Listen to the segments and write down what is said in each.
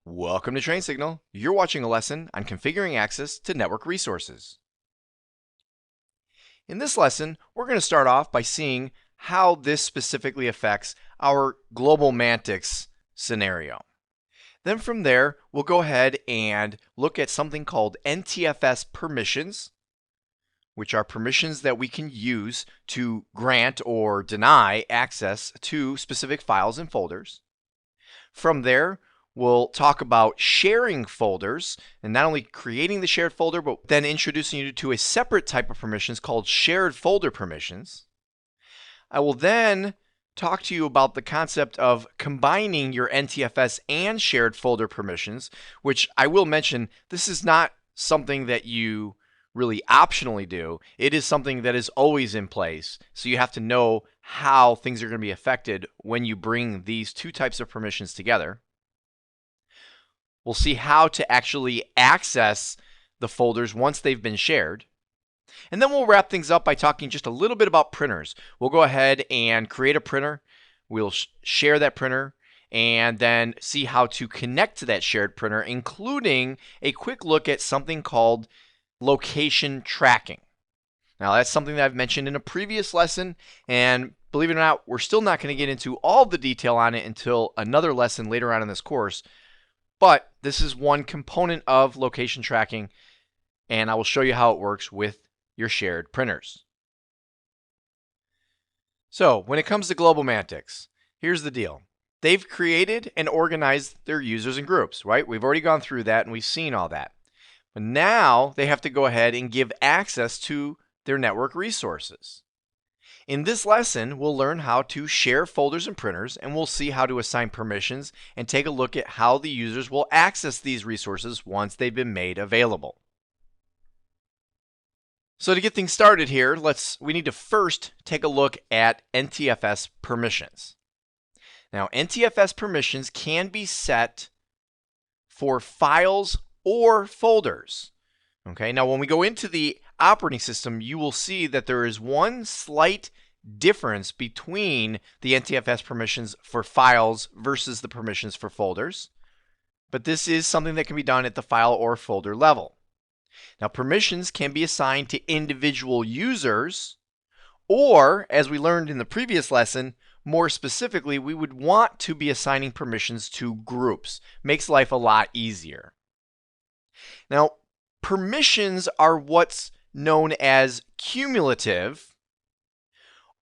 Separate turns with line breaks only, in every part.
Welcome to Train Signal. You're watching a lesson on configuring access to network resources. In this lesson, we're going to start off by seeing how this specifically affects our global mantics scenario. Then from there, we'll go ahead and look at something called NTFS permissions, which are permissions that we can use to grant or deny access to specific files and folders. From there, we'll talk about sharing folders and not only creating the shared folder, but then introducing you to a separate type of permissions called shared folder permissions. I will then talk to you about the concept of combining your NTFS and shared folder permissions, which I will mention, this is not something that you really optionally do. It is something that is always in place. So you have to know how things are going to be affected when you bring these two types of permissions together. We'll see how to actually access the folders once they've been shared. And then we'll wrap things up by talking just a little bit about printers. We'll go ahead and create a printer. We'll share that printer and then see how to connect to that shared printer, including a quick look at something called location tracking. Now, that's something that I've mentioned in a previous lesson, and believe it or not, we're still not going to get into all the detail on it until another lesson later on in this course. But this is one component of location tracking, and I will show you how it works with your shared printers. So, when it comes to global mantics, here's the deal. They've created and organized their users in groups, right? We've already gone through that, and we've seen all that. But now they have to go ahead and give access to their network resources. In this lesson, we'll learn how to share folders and printers, and we'll see how to assign permissions and take a look at how the users will access these resources once they've been made available. So to get things started here, we need to first take a look at NTFS permissions. Now, NTFS permissions can be set for files or folders. Okay, now when we go into the operating system, you will see that there is one slight difference between the NTFS permissions for files versus the permissions for folders. But this is something that can be done at the file or folder level. Now, permissions can be assigned to individual users, or, as we learned in the previous lesson, more specifically, we would want to be assigning permissions to groups. Makes life a lot easier. Now, permissions are what's known as cumulative,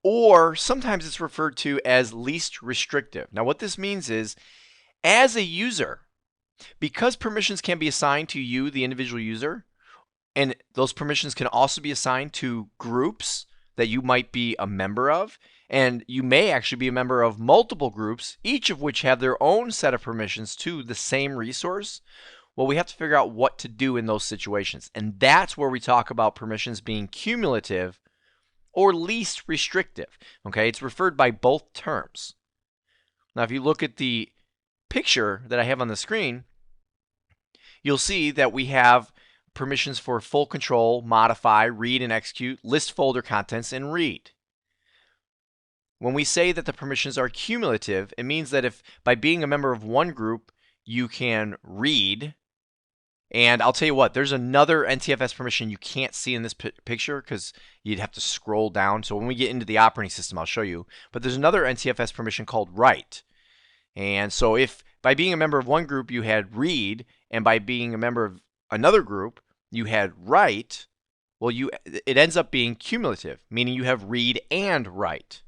or sometimes it's referred to as least restrictive. Now, what this means is, as a user, because permissions can be assigned to you, the individual user, and those permissions can also be assigned to groups that you might be a member of, and you may actually be a member of multiple groups, each of which have their own set of permissions to the same resource. Well, we have to figure out what to do in those situations. And that's where we talk about permissions being cumulative or least restrictive. Okay, it's referred by both terms. Now, if you look at the picture that I have on the screen, you'll see that we have permissions for full control, modify, read and execute, list folder contents, and read. When we say that the permissions are cumulative, it means that if by being a member of one group, you can read. And I'll tell you what, there's another NTFS permission you can't see in this picture because you'd have to scroll down. So when we get into the operating system, I'll show you. But there's another NTFS permission called write. And so if by being a member of one group you had read, and by being a member of another group you had write, well, it ends up being cumulative, meaning you have read and write.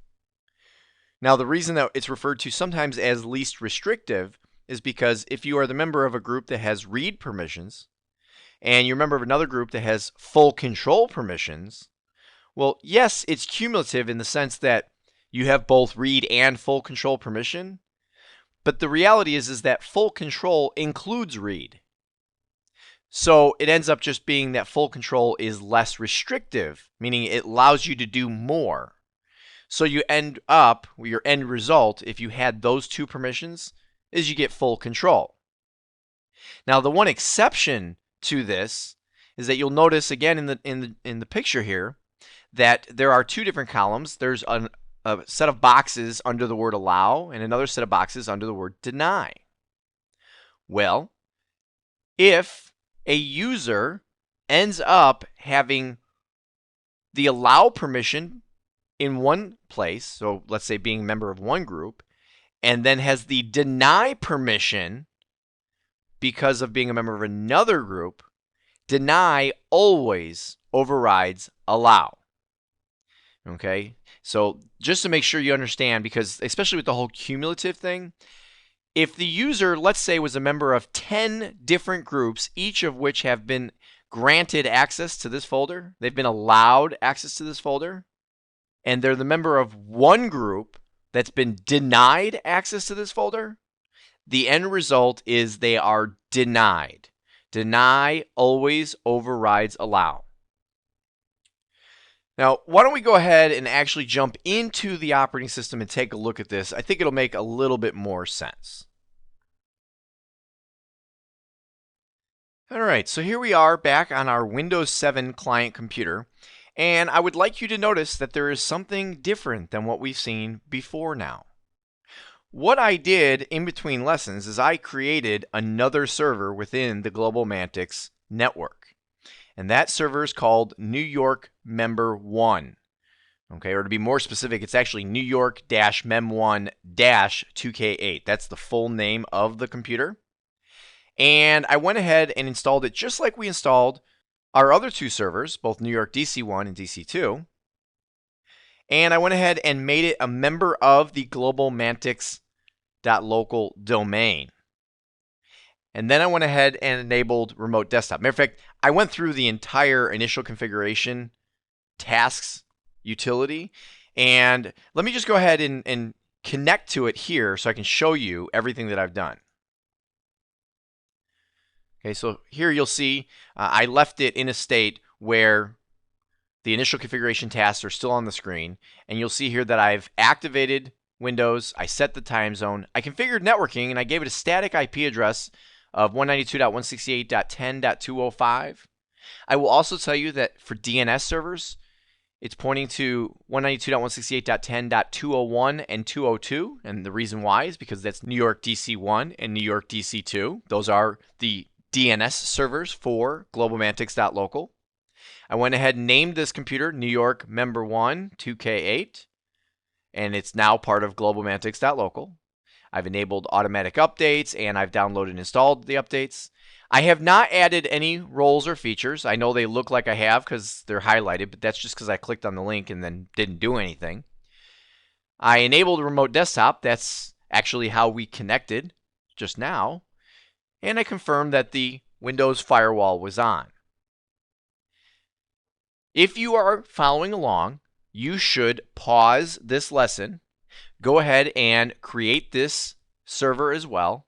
Now, the reason that it's referred to sometimes as least restrictive is because if you are the member of a group that has read permissions and you're a member of another group that has full control permissions, well, yes, it's cumulative in the sense that you have both read and full control permission, but the reality is that full control includes read. So it ends up just being that full control is less restrictive, meaning it allows you to do more. So you end up, your end result, if you had those two permissions, is you get full control. Now, the one exception to this is that you'll notice again in the picture here that there are two different columns. There's a set of boxes under the word allow and another set of boxes under the word deny. Well, if a user ends up having the allow permission in one place, so let's say being a member of one group, and then has the deny permission because of being a member of another group, deny always overrides allow. Okay, so just to make sure you understand, because especially with the whole cumulative thing, if the user, let's say, was a member of 10 different groups, each of which have been granted access to this folder, they've been allowed access to this folder, and they're the member of one group that's been denied access to this folder, the end result is they are denied. Deny always overrides allow. Now, why don't we go ahead and actually jump into the operating system and take a look at this? I think it'll make a little bit more sense. All right, so here we are back on our Windows 7 client computer, and I would like you to notice that there is something different than what we've seen before now. What I did in between lessons is I created another server within the Global Mantix network. And that server is called New York Member 1. Okay, or to be more specific, it's actually New York-Mem1-2K8. That's the full name of the computer. And I went ahead and installed it just like we installed our other two servers, both New York DC1 and DC2. And I went ahead and made it a member of the Global Mantix.local domain. And then I went ahead and enabled remote desktop. Matter of fact, I went through the entire initial configuration tasks utility. And let me just go ahead and connect to it here so I can show you everything that I've done. Okay, so here you'll see I left it in a state where the initial configuration tasks are still on the screen. And you'll see here that I've activated Windows. I set the time zone. I configured networking, and I gave it a static IP address of 192.168.10.205. I will also tell you that for DNS servers, it's pointing to 192.168.10.201 and 202. And the reason why is because that's New York DC1 and New York DC2. Those are the DNS servers for globalmantix.local. I went ahead and named this computer New York Member 1 2K8, and it's now part of globalmantix.local. I've enabled automatic updates, and I've downloaded and installed the updates. I have not added any roles or features. I know they look like I have because they're highlighted, but that's just because I clicked on the link and then didn't do anything. I enabled remote desktop. That's actually how we connected just now. And I confirmed that the Windows firewall was on. If you are following along, you should pause this lesson, go ahead and create this server as well,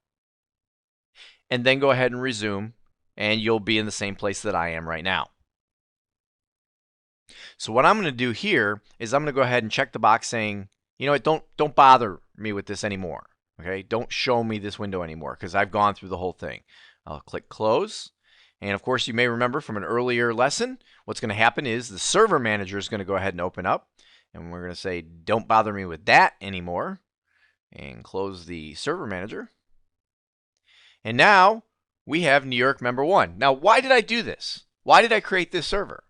and then go ahead and resume, and you'll be in the same place that I am right now. So what I'm going to do here is I'm going to go ahead and check the box saying, you know what, don't bother me with this anymore. Okay, don't show me this window anymore because I've gone through the whole thing. I'll click close. And of course, you may remember from an earlier lesson, what's going to happen is the server manager is going to go ahead and open up. And we're going to say, don't bother me with that anymore. And close the server manager. And now we have New York Member 1. Now, why did I do this? Why did I create this server?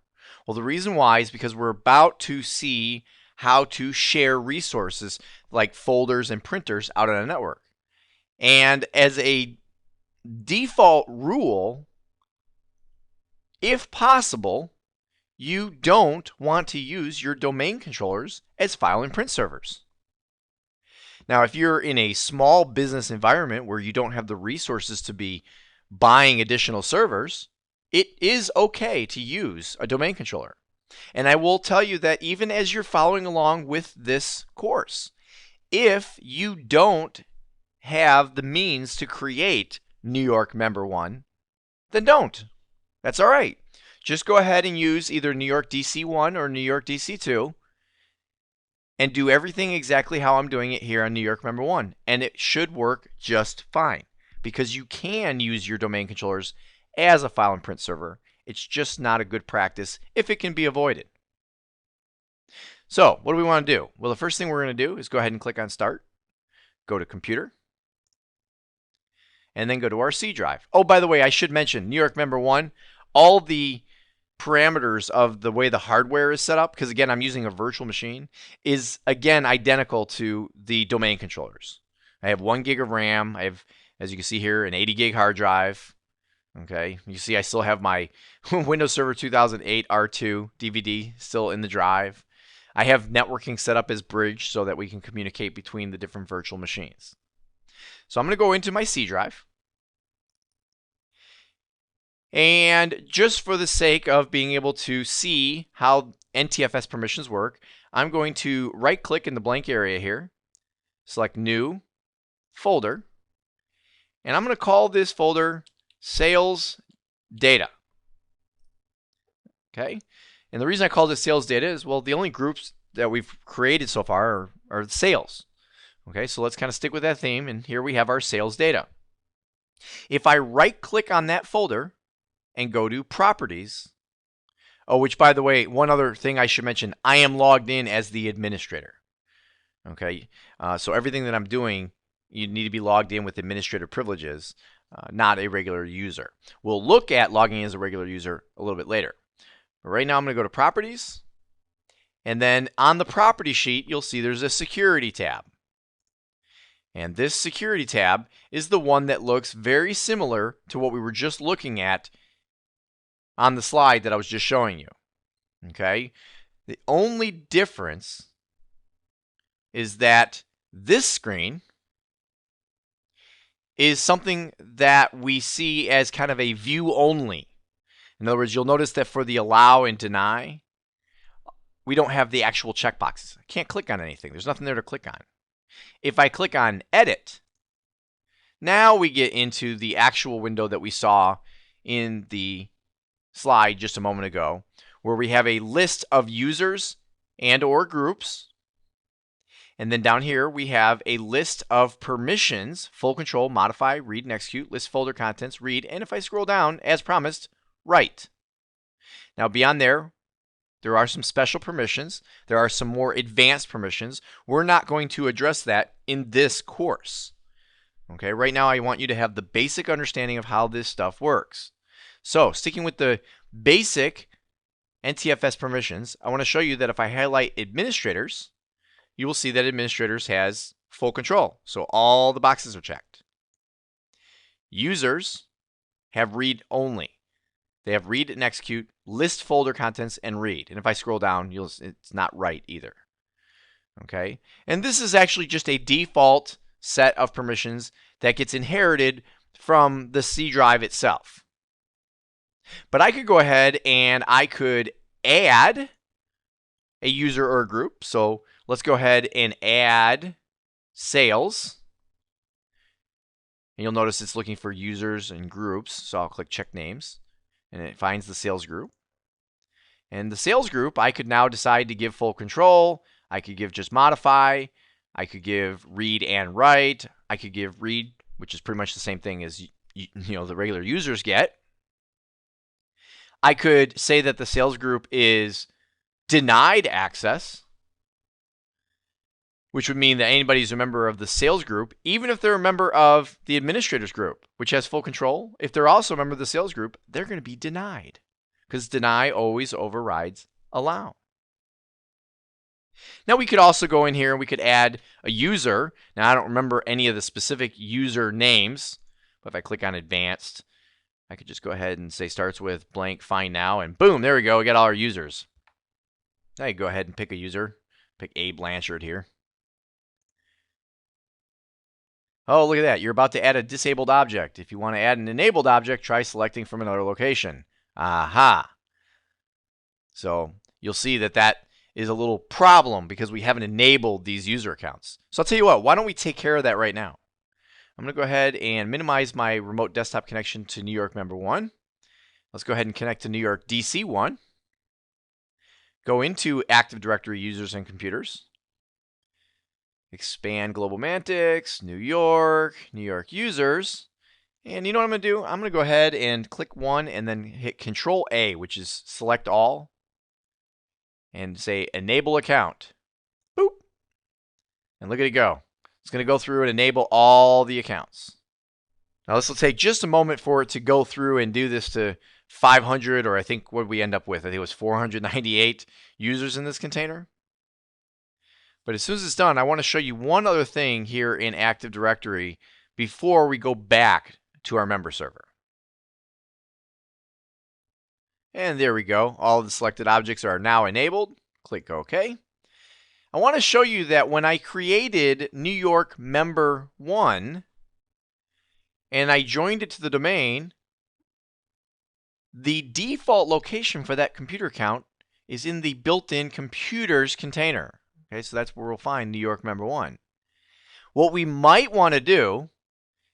Well, the reason why is because we're about to see how to share resources like folders and printers out on a network. And as a default rule, if possible, you don't want to use your domain controllers as file and print servers. Now, if you're in a small business environment where you don't have the resources to be buying additional servers, it is okay to use a domain controller. And I will tell you that even as you're following along with this course, if you don't have the means to create New York Member 1, then don't. That's all right. Just go ahead and use either New York DC1 or New York DC2 and do everything exactly how I'm doing it here on New York Member 1. And it should work just fine because you can use your domain controllers as a file and print server. It's just not a good practice if it can be avoided. So what do we want to do? Well, the first thing we're going to do is go ahead and click on Start. Go to Computer. and then go to our C drive. Oh, by the way, I should mention New York Member 1, all the parameters of the way the hardware is set up, because again, I'm using a virtual machine, is again identical to the domain controllers. I have 1 gig of RAM. I have, as you can see here, an 80 gig hard drive. Okay, you see I still have my Windows Server 2008 R2 DVD still in the drive. I have networking set up as bridge so that we can communicate between the different virtual machines. So I'm going to go into my C drive. And just for the sake of being able to see how NTFS permissions work, I'm going to right click in the blank area here, select New Folder, and I'm going to call this folder Sales Data. Okay, and the reason I call this Sales Data is, well, the only groups that we've created so far are sales. Okay, so let's kind of stick with that theme, and here we have our sales data. If I right click on that folder and go to Properties, oh, which by the way, one other thing I should mention, I am logged in as the administrator. Okay, so everything that I'm doing, you need to be logged in with administrator privileges, not a regular user. We'll look at logging in as a regular user a little bit later. But right now I'm going to go to Properties, and then on the Property sheet, you'll see there's a Security tab. And this Security tab is the one that looks very similar to what we were just looking at on the slide that I was just showing you. Okay? The only difference is that this screen is something that we see as kind of a view only. In other words, you'll notice that for the allow and deny, we don't have the actual checkboxes. I can't click on anything. There's nothing there to click on. If I click on Edit, now we get into the actual window that we saw in the slide just a moment ago, where we have a list of users and or groups. And then down here, we have a list of permissions: full control, modify, read and execute, list folder contents, read, and if I scroll down, as promised, write. Now beyond there are some special permissions. There are some more advanced permissions. We're not going to address that in this course. Okay, right now I want you to have the basic understanding of how this stuff works. So sticking with the basic NTFS permissions, I want to show you that if I highlight administrators, you will see that administrators has full control. So all the boxes are checked. Users have read only. They have read and execute, list folder contents, and read. And if I scroll down, it's not write either. Okay? And this is actually just a default set of permissions that gets inherited from the C drive itself. But I could go ahead and I could add a user or a group. So let's go ahead and add sales. And you'll notice it's looking for users and groups. So I'll click check names, and it finds the sales group. And the sales group, I could now decide to give full control. I could give just modify. I could give read and write. I could give read, which is pretty much the same thing as the regular users get. I could say that the sales group is denied access, which would mean that anybody who's a member of the sales group, even if they're a member of the administrators group, which has full control, if they're also a member of the sales group, they're going to be denied, because deny always overrides allow. Now we could also go in here and we could add a user. Now I don't remember any of the specific user names, but if I click on advanced, I could just go ahead and say starts with blank, find now, and boom, there we go. We got all our users. Now you go ahead and pick a user. Pick Abe Blanchard here. Oh, look at that. You're about to add a disabled object. If you want to add an enabled object, try selecting from another location. Aha. So you'll see that that is a little problem because we haven't enabled these user accounts. So I'll tell you what, why don't we take care of that right now? I'm going to go ahead and minimize my remote desktop connection to New York Member 1. Let's go ahead and connect to New York DC 1. Go into Active Directory Users and Computers. Expand Global Mantics, New York Users. And you know what I'm going to do? I'm going to go ahead and click one and then hit Control A, which is select all, and say Enable Account. Boop. And look at it go. It's going to go through and enable all the accounts. Now this will take just a moment for it to go through and do this to 500, or I think what we end up with, I think it was 498 users in this container. But as soon as it's done, I want to show you one other thing here in Active Directory before we go back to our member server. And there we go. All of the selected objects are now enabled. Click OK. I want to show you that when I created New York Member 1 and I joined it to the domain, the default location for that computer account is in the built-in computers container. Okay, so that's where we'll find New York Member 1. What we might want to do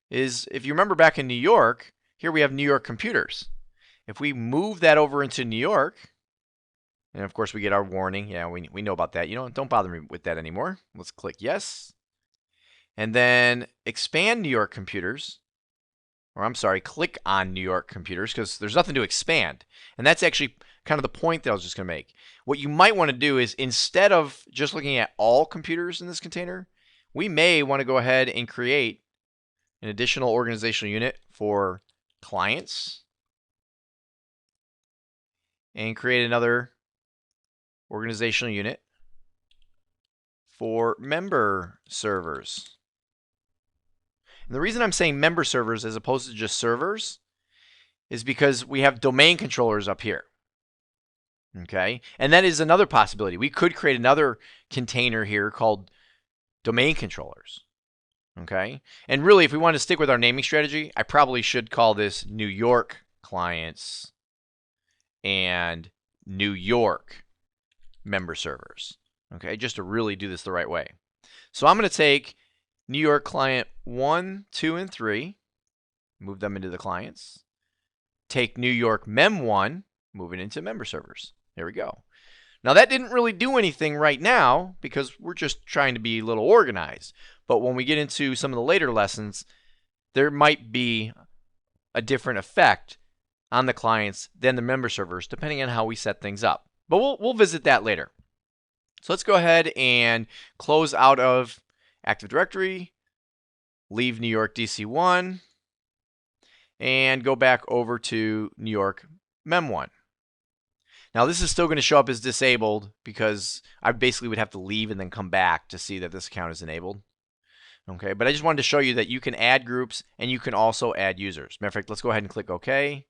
is, if you remember back in New York, here we have New York computers. If we move that over into New York, and of course we get our warning. Yeah, we know about that. Don't bother me with that anymore. Let's click yes. And then expand New York computers. Or I'm sorry, click on New York computers, because there's nothing to expand. And that's actually kind of the point that I was just going to make. What you might want to do is, instead of just looking at all computers in this container, we may want to go ahead and create an additional organizational unit for clients and create another organizational unit for member servers. And the reason I'm saying member servers as opposed to just servers is because we have domain controllers up here. Okay, and that is another possibility. We could create another container here called domain controllers. Okay, and really, if we want to stick with our naming strategy, I probably should call this New York clients and New York member servers. Okay, just to really do this the right way. So I'm going to take New York client 1, 2, and 3, move them into the clients. Take New York Mem 1, move it into member servers. There we go. Now that didn't really do anything right now because we're just trying to be a little organized. But when we get into some of the later lessons, there might be a different effect on the clients than the member servers, depending on how we set things up. But we'll visit that later. So let's go ahead and close out of Active Directory, leave New York DC1, and go back over to New York Mem1. Now this is still going to show up as disabled because I basically would have to leave and then come back to see that this account is enabled. Okay, but I just wanted to show you that you can add groups and you can also add users. Matter of fact, let's go ahead and click OK.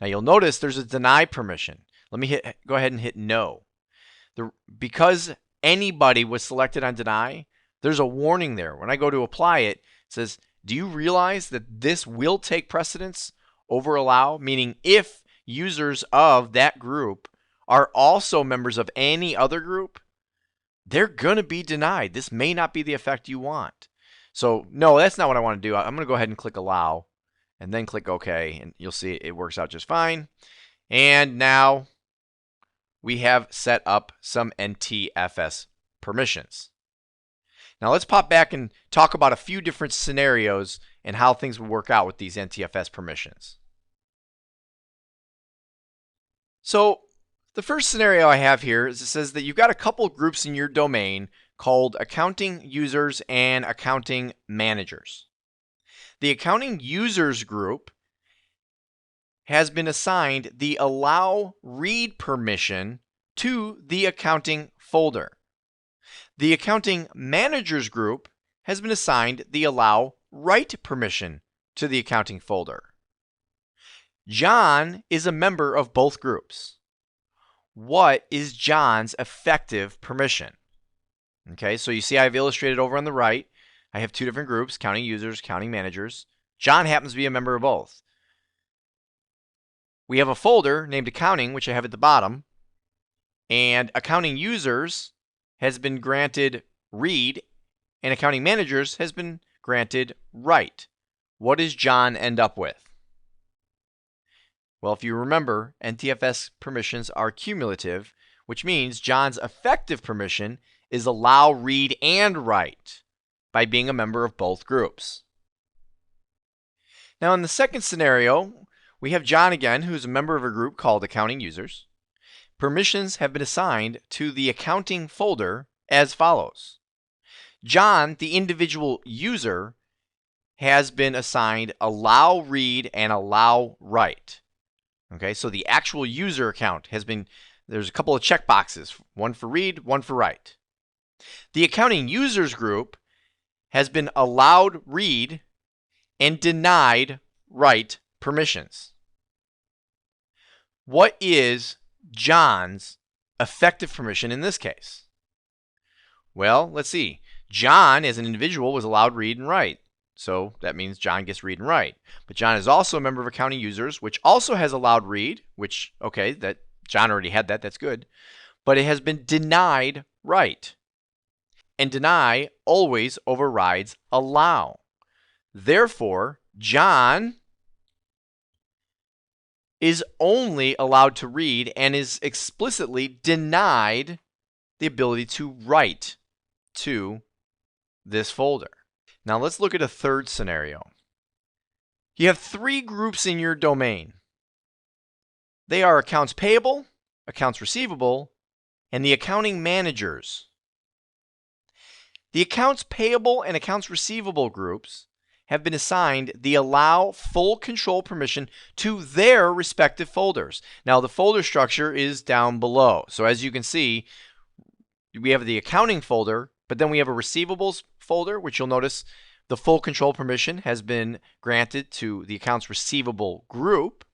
Now you'll notice there's a deny permission. Let me go ahead and hit no. Because anybody was selected on deny, there's a warning there. When I go to apply it, it says, do you realize that this will take precedence over allow? Meaning if users of that group are also members of any other group, they're going to be denied. This may not be the effect you want. So no, that's not what I want to do. I'm going to go ahead and click allow and then click OK, and you'll see it works out just fine. And now we have set up some NTFS permissions. Now let's pop back and talk about a few different scenarios and how things would work out with these NTFS permissions. So the first scenario I have here is it says that you've got a couple groups in your domain called accounting users and accounting managers. The accounting users group has been assigned the allow read permission to the accounting folder. The accounting managers group has been assigned the allow write permission to the accounting folder. John is a member of both groups. What is John's effective permission? Okay, so you see I've illustrated over on the right. I have two different groups, accounting users, accounting managers. John happens to be a member of both. We have a folder named accounting, which I have at the bottom, and accounting users has been granted read, and accounting managers has been granted write. What does John end up with? Well, if you remember, NTFS permissions are cumulative, which means John's effective permission is allow read and write by being a member of both groups. Now in the second scenario, we have John again, who's a member of a group called accounting users. Permissions have been assigned to the accounting folder as follows. John, the individual user, has been assigned allow read and allow write. Okay, so the actual user account has been, there's a couple of check boxes, one for read, one for write. The accounting users group has been allowed read and denied write permissions. What is John's effective permission in this case? Well, let's see. John, as an individual, was allowed read and write. So that means John gets read and write. But John is also a member of accounting users, which also has allowed read, which, okay, that John already had that. That's good. But it has been denied write. And deny always overrides allow. Therefore, John is only allowed to read and is explicitly denied the ability to write to this folder. Now let's look at a third scenario. You have three groups in your domain. They are accounts payable, accounts receivable, and the accounting managers. The accounts payable and accounts receivable groups have been assigned the allow full control permission to their respective folders. Now the folder structure is down below. So as you can see, we have the accounting folder, but then we have a receivables folder, which you'll notice the full control permission has been granted to the accounts receivable group.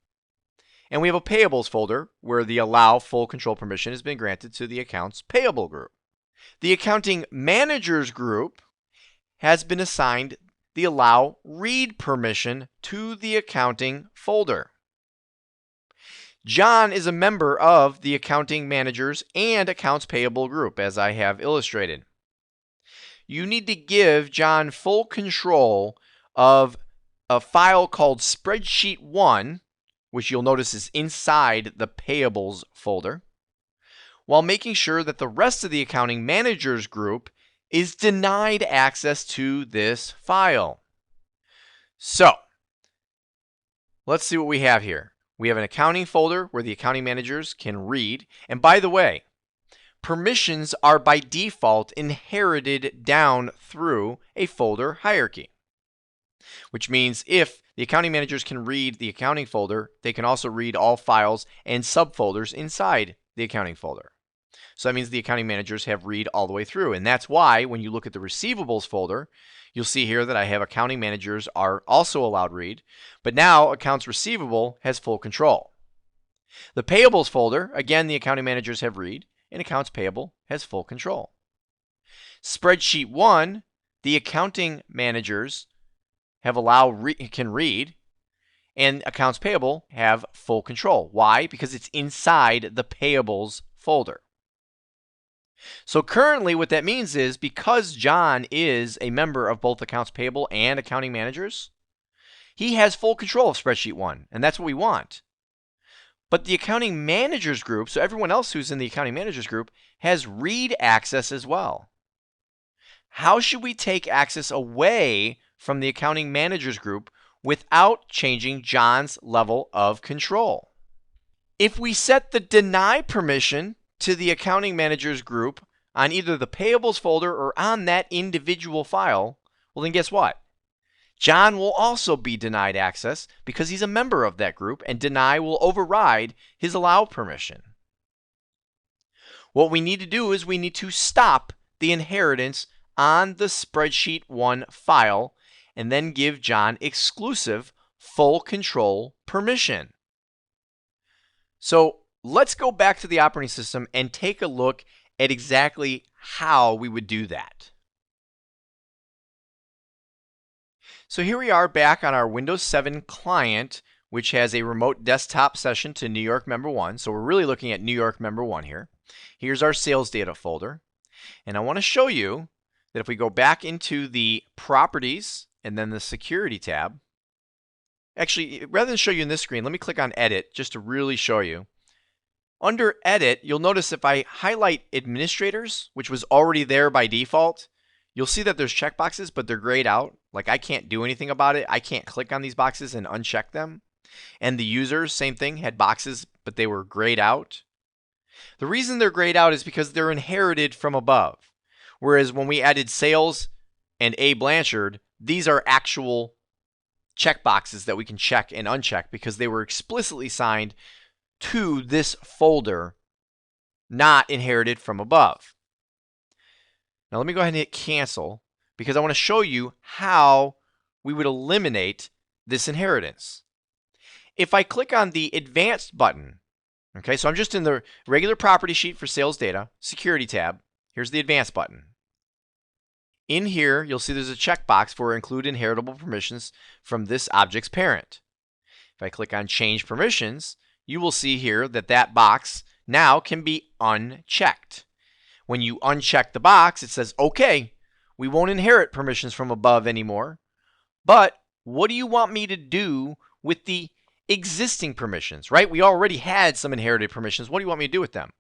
And we have a payables folder where the allow full control permission has been granted to the accounts payable group. The accounting managers group has been assigned the allow read permission to the accounting folder. John is a member of the accounting managers and accounts payable group, as I have illustrated. You need to give John full control of a file called Spreadsheet1, which you'll notice is inside the payables folder, while making sure that the rest of the accounting managers group is denied access to this file. So, let's see what we have here. We have an accounting folder where the accounting managers can read. And by the way, permissions are by default inherited down through a folder hierarchy, which means if the accounting managers can read the accounting folder, they can also read all files and subfolders inside the accounting folder. So that means the accounting managers have read all the way through. And that's why when you look at the receivables folder, you'll see here that I have accounting managers are also allowed read, but now accounts receivable has full control. The payables folder, again, the accounting managers have read, and accounts payable has full control. Spreadsheet 1, the accounting managers have can read, and accounts payable have full control. Why? Because it's inside the payables folder. So currently what that means is because John is a member of both accounts payable and accounting managers, he has full control of Spreadsheet 1, and that's what we want. But the accounting managers group, so everyone else who's in the accounting managers group, has read access as well. How should we take access away from the accounting managers group without changing John's level of control? If we set the deny permission to the accounting managers group on either the payables folder or on that individual file, well then guess what? John will also be denied access because he's a member of that group, and deny will override his allow permission. What we need to do is we need to stop the inheritance on the Spreadsheet 1 file and then give John exclusive full control permission. So let's go back to the operating system and take a look at exactly how we would do that. So here we are back on our Windows 7 client, which has a remote desktop session to New York Member 1. So we're really looking at New York Member 1 here. Here's our sales data folder. And I want to show you that if we go back into the Properties and then the Security tab, actually, rather than show you in this screen, let me click on Edit just to really show you. Under Edit, you'll notice if I highlight Administrators, which was already there by default, you'll see that there's checkboxes, but they're grayed out. Like I can't do anything about it. I can't click on these boxes and uncheck them. And the users, same thing, had boxes, but they were grayed out. The reason they're grayed out is because they're inherited from above. Whereas when we added Sales and A. Blanchard, these are actual checkboxes that we can check and uncheck because they were explicitly signed to this folder, not inherited from above. Now let me go ahead and hit cancel because I want to show you how we would eliminate this inheritance. If I click on the advanced button, okay, so I'm just in the regular property sheet for sales data, security tab. Here's the advanced button. In here, you'll see there's a checkbox for include inheritable permissions from this object's parent. If I click on change permissions, you will see here that that box now can be unchecked. When you uncheck the box, it says, okay, we won't inherit permissions from above anymore, but what do you want me to do with the existing permissions, right? We already had some inherited permissions. What do you want me to do with them?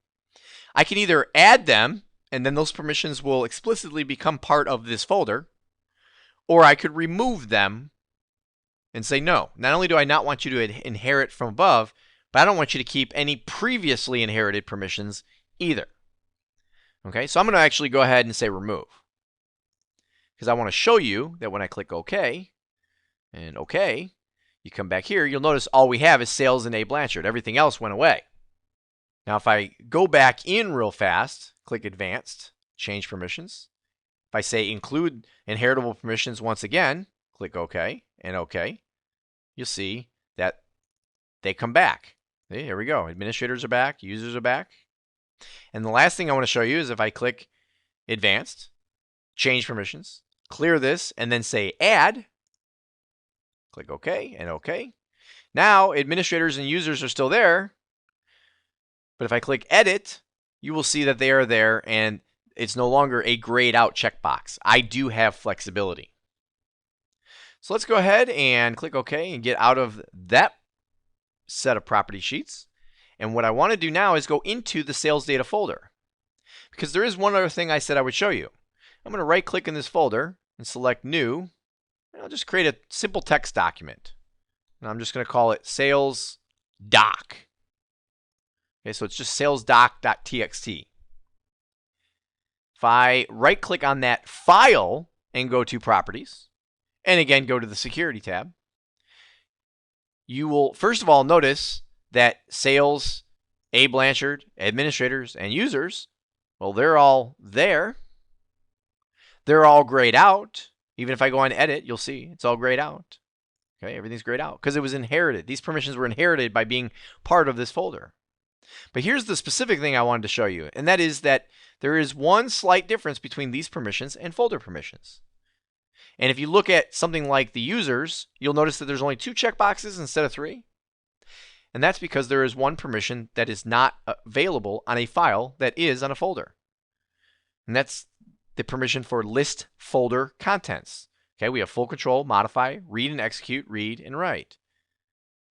I can either add them, and then those permissions will explicitly become part of this folder, or I could remove them and say, no, not only do I not want you to inherit from above, but I don't want you to keep any previously inherited permissions either. Okay, so I'm going to actually go ahead and say remove because I want to show you that when I click OK and OK, you come back here, you'll notice all we have is sales and A Blanchard. Everything else went away. Now, if I go back in real fast, click advanced, change permissions. If I say include inheritable permissions once again, click OK and OK, you'll see that they come back. See, here we go. Administrators are back. Users are back. And the last thing I want to show you is if I click advanced, change permissions, clear this, and then say add, click OK and OK. Now, administrators and users are still there. But if I click edit, you will see that they are there and it's no longer a grayed out checkbox. I do have flexibility. So let's go ahead and click OK and get out of that set of property sheets. And what I want to do now is go into the sales data folder because there is one other thing I said I would show you. I'm going to right click in this folder and select new. And I'll just create a simple text document. And I'm just going to call it sales doc. Okay, so it's just salesdoc.txt. If I right click on that file and go to properties, and again go to the security tab, you will first of all notice that sales, A Blanchard, administrators, and users, well, they're all there. They're all grayed out. Even if I go on edit, you'll see it's all grayed out. Okay, everything's grayed out because it was inherited. These permissions were inherited by being part of this folder. But here's the specific thing I wanted to show you, and that is that there is one slight difference between these permissions and folder permissions. And if you look at something like the users, you'll notice that there's only 2 checkboxes instead of 3. And that's because there is one permission that is not available on a file that is on a folder. And that's the permission for list folder contents. Okay, we have full control, modify, read and execute, read and write.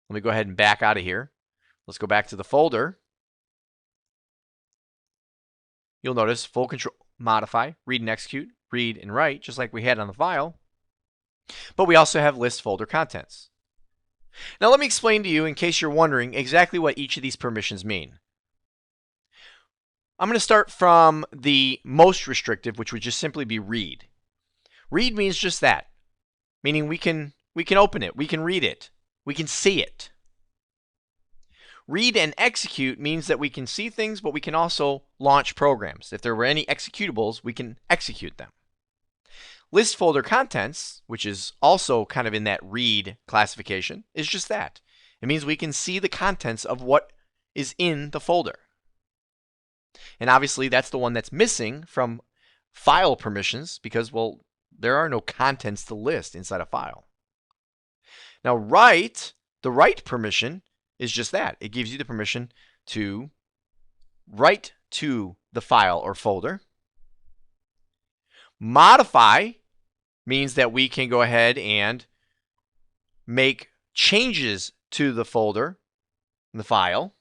Let me go ahead and back out of here. Let's go back to the folder. You'll notice full control, modify, read and execute, read and write, just like we had on the file. But we also have list folder contents. Now let me explain to you, in case you're wondering, exactly what each of these permissions mean. I'm going to start from the most restrictive, which would just simply be read. Read means just that, meaning we can open it, we can read it, we can see it. Read and execute means that we can see things, but we can also launch programs. If there were any executables, we can execute them. List folder contents, which is also kind of in that read classification, is just that. It means we can see the contents of what is in the folder. And obviously that's the one that's missing from file permissions because, well, there are no contents to list inside a file. Now write, the write permission is just that. It gives you the permission to write to the file or folder. Modify means that we can go ahead and make changes to the folder, the file,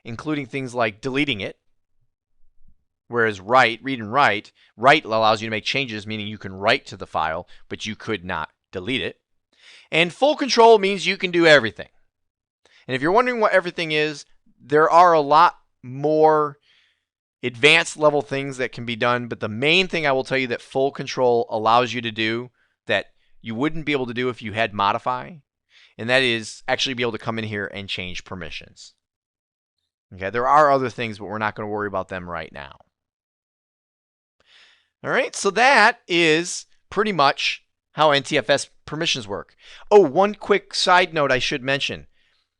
including things like deleting it. Whereas write, read and write allows you to make changes, meaning you can write to the file, but you could not delete it. And full control means you can do everything. And if you're wondering what everything is, there are a lot more advanced level things that can be done, but the main thing I will tell you that full control allows you to do, that you wouldn't be able to do if you had modify, and that is actually be able to come in here and change permissions. Okay, there are other things, but we're not going to worry about them right now. All right, so that is pretty much how NTFS permissions work. Oh, one quick side note I should mention.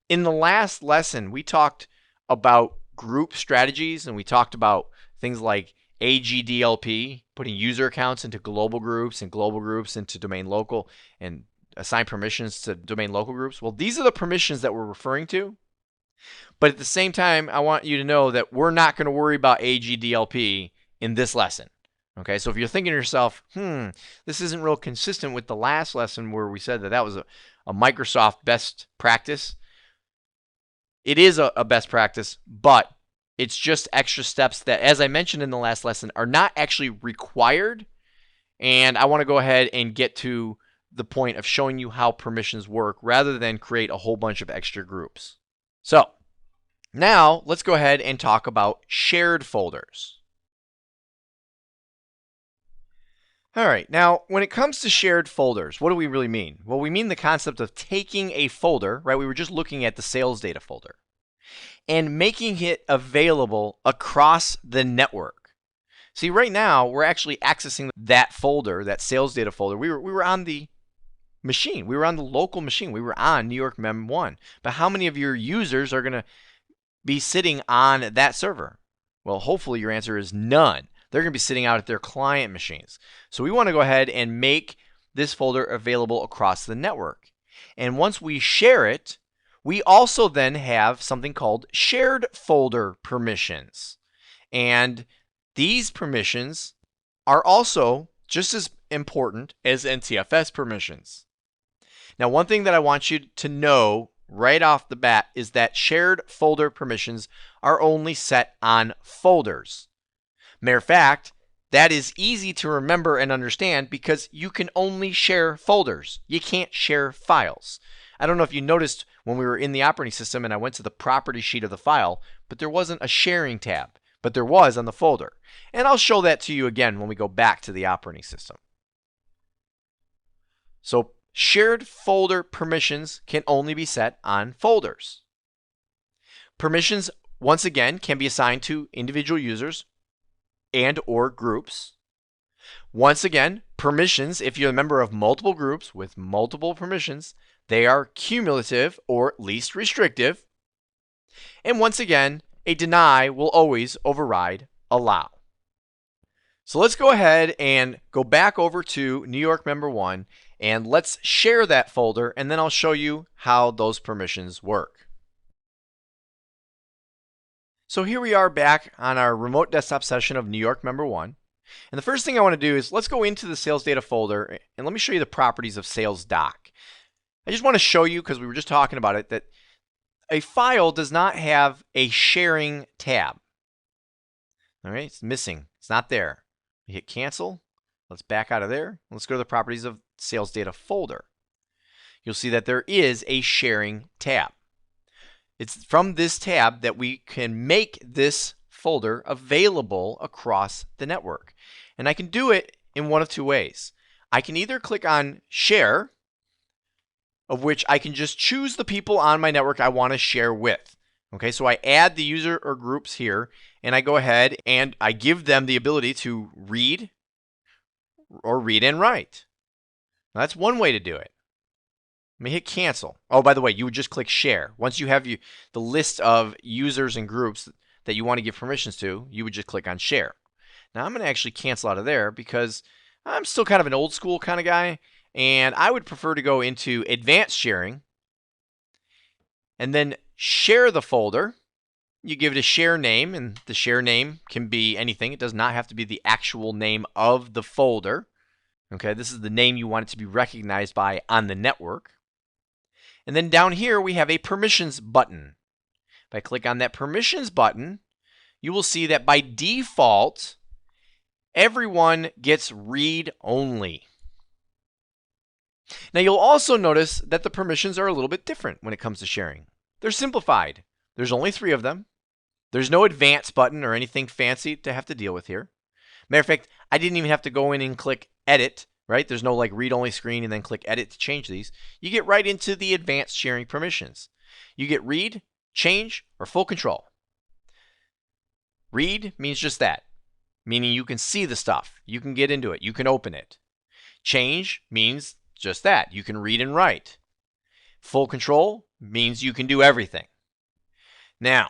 In the last lesson, we talked about group strategies, and we talked about things like AGDLP, putting user accounts into global groups and global groups into domain local, and assign permissions to domain local groups. Well, these are the permissions that we're referring to. But at the same time, I want you to know that we're not going to worry about AGDLP in this lesson. Okay, so if you're thinking to yourself, this isn't real consistent with the last lesson where we said that that was a Microsoft best practice. It is a best practice, but it's just extra steps that, as I mentioned in the last lesson, are not actually required. And I want to go ahead and get to the point of showing you how permissions work rather than create a whole bunch of extra groups. So now let's go ahead and talk about shared folders. All right, now when it comes to shared folders, what do we really mean? Well, we mean the concept of taking a folder, right? We were just looking at the sales data folder, and making it available across the network. See, right now we're actually accessing that folder, that sales data folder. We were on the machine. We were on the local machine. We were on New York Mem 1. But how many of your users are going to be sitting on that server? Well, hopefully your answer is none. They're going to be sitting out at their client machines. So we want to go ahead and make this folder available across the network. And once we share it, we also then have something called shared folder permissions. And these permissions are also just as important as NTFS permissions. Now, one thing that I want you to know right off the bat is that shared folder permissions are only set on folders. Matter of fact, that is easy to remember and understand because you can only share folders. You can't share files. I don't know if you noticed when we were in the operating system and I went to the property sheet of the file, but there wasn't a sharing tab, but there was on the folder. And I'll show that to you again when we go back to the operating system. So shared folder permissions can only be set on folders. Permissions, once again, can be assigned to individual users and or groups. Once again, permissions, if you're a member of multiple groups with multiple permissions, they are cumulative or least restrictive. And once again, a deny will always override allow. So let's go ahead and go back over to New York Member 1 and let's share that folder, and then I'll show you how those permissions work. So here we are back on our remote desktop session of New York Member 1. And the first thing I want to do is let's go into the sales data folder and let me show you the properties of sales doc. I just want to show you, because we were just talking about it, that a file does not have a sharing tab. All right, it's missing. It's not there. We hit cancel. Let's back out of there. Let's go to the properties of sales data folder. You'll see that there is a sharing tab. It's from this tab that we can make this folder available across the network. And I can do it in one of two ways. I can either click on share, of which I can just choose the people on my network I want to share with. Okay, so I add the user or groups here, and I go ahead and I give them the ability to read or read and write. Now, that's one way to do it. Let me hit cancel. Oh, by the way, you would just click share. Once you have the list of users and groups that you want to give permissions to, you would just click on share. Now I'm going to actually cancel out of there because I'm still kind of an old school kind of guy, and I would prefer to go into advanced sharing and then share the folder. You give it a share name, and the share name can be anything. It does not have to be the actual name of the folder. Okay, this is the name you want it to be recognized by on the network. And then down here, we have a permissions button. If I click on that permissions button, you will see that by default, everyone gets read only. Now, you'll also notice that the permissions are a little bit different when it comes to sharing. They're simplified. There's only 3 of them. There's no advanced button or anything fancy to have to deal with here. Matter of fact, I didn't even have to go in and click edit right? There's no like read-only screen and then click edit to change these. You get right into the advanced sharing permissions. You get read, change, or full control. Read means just that, meaning you can see the stuff. You can get into it. You can open it. Change means just that. You can read and write. Full control means you can do everything. Now,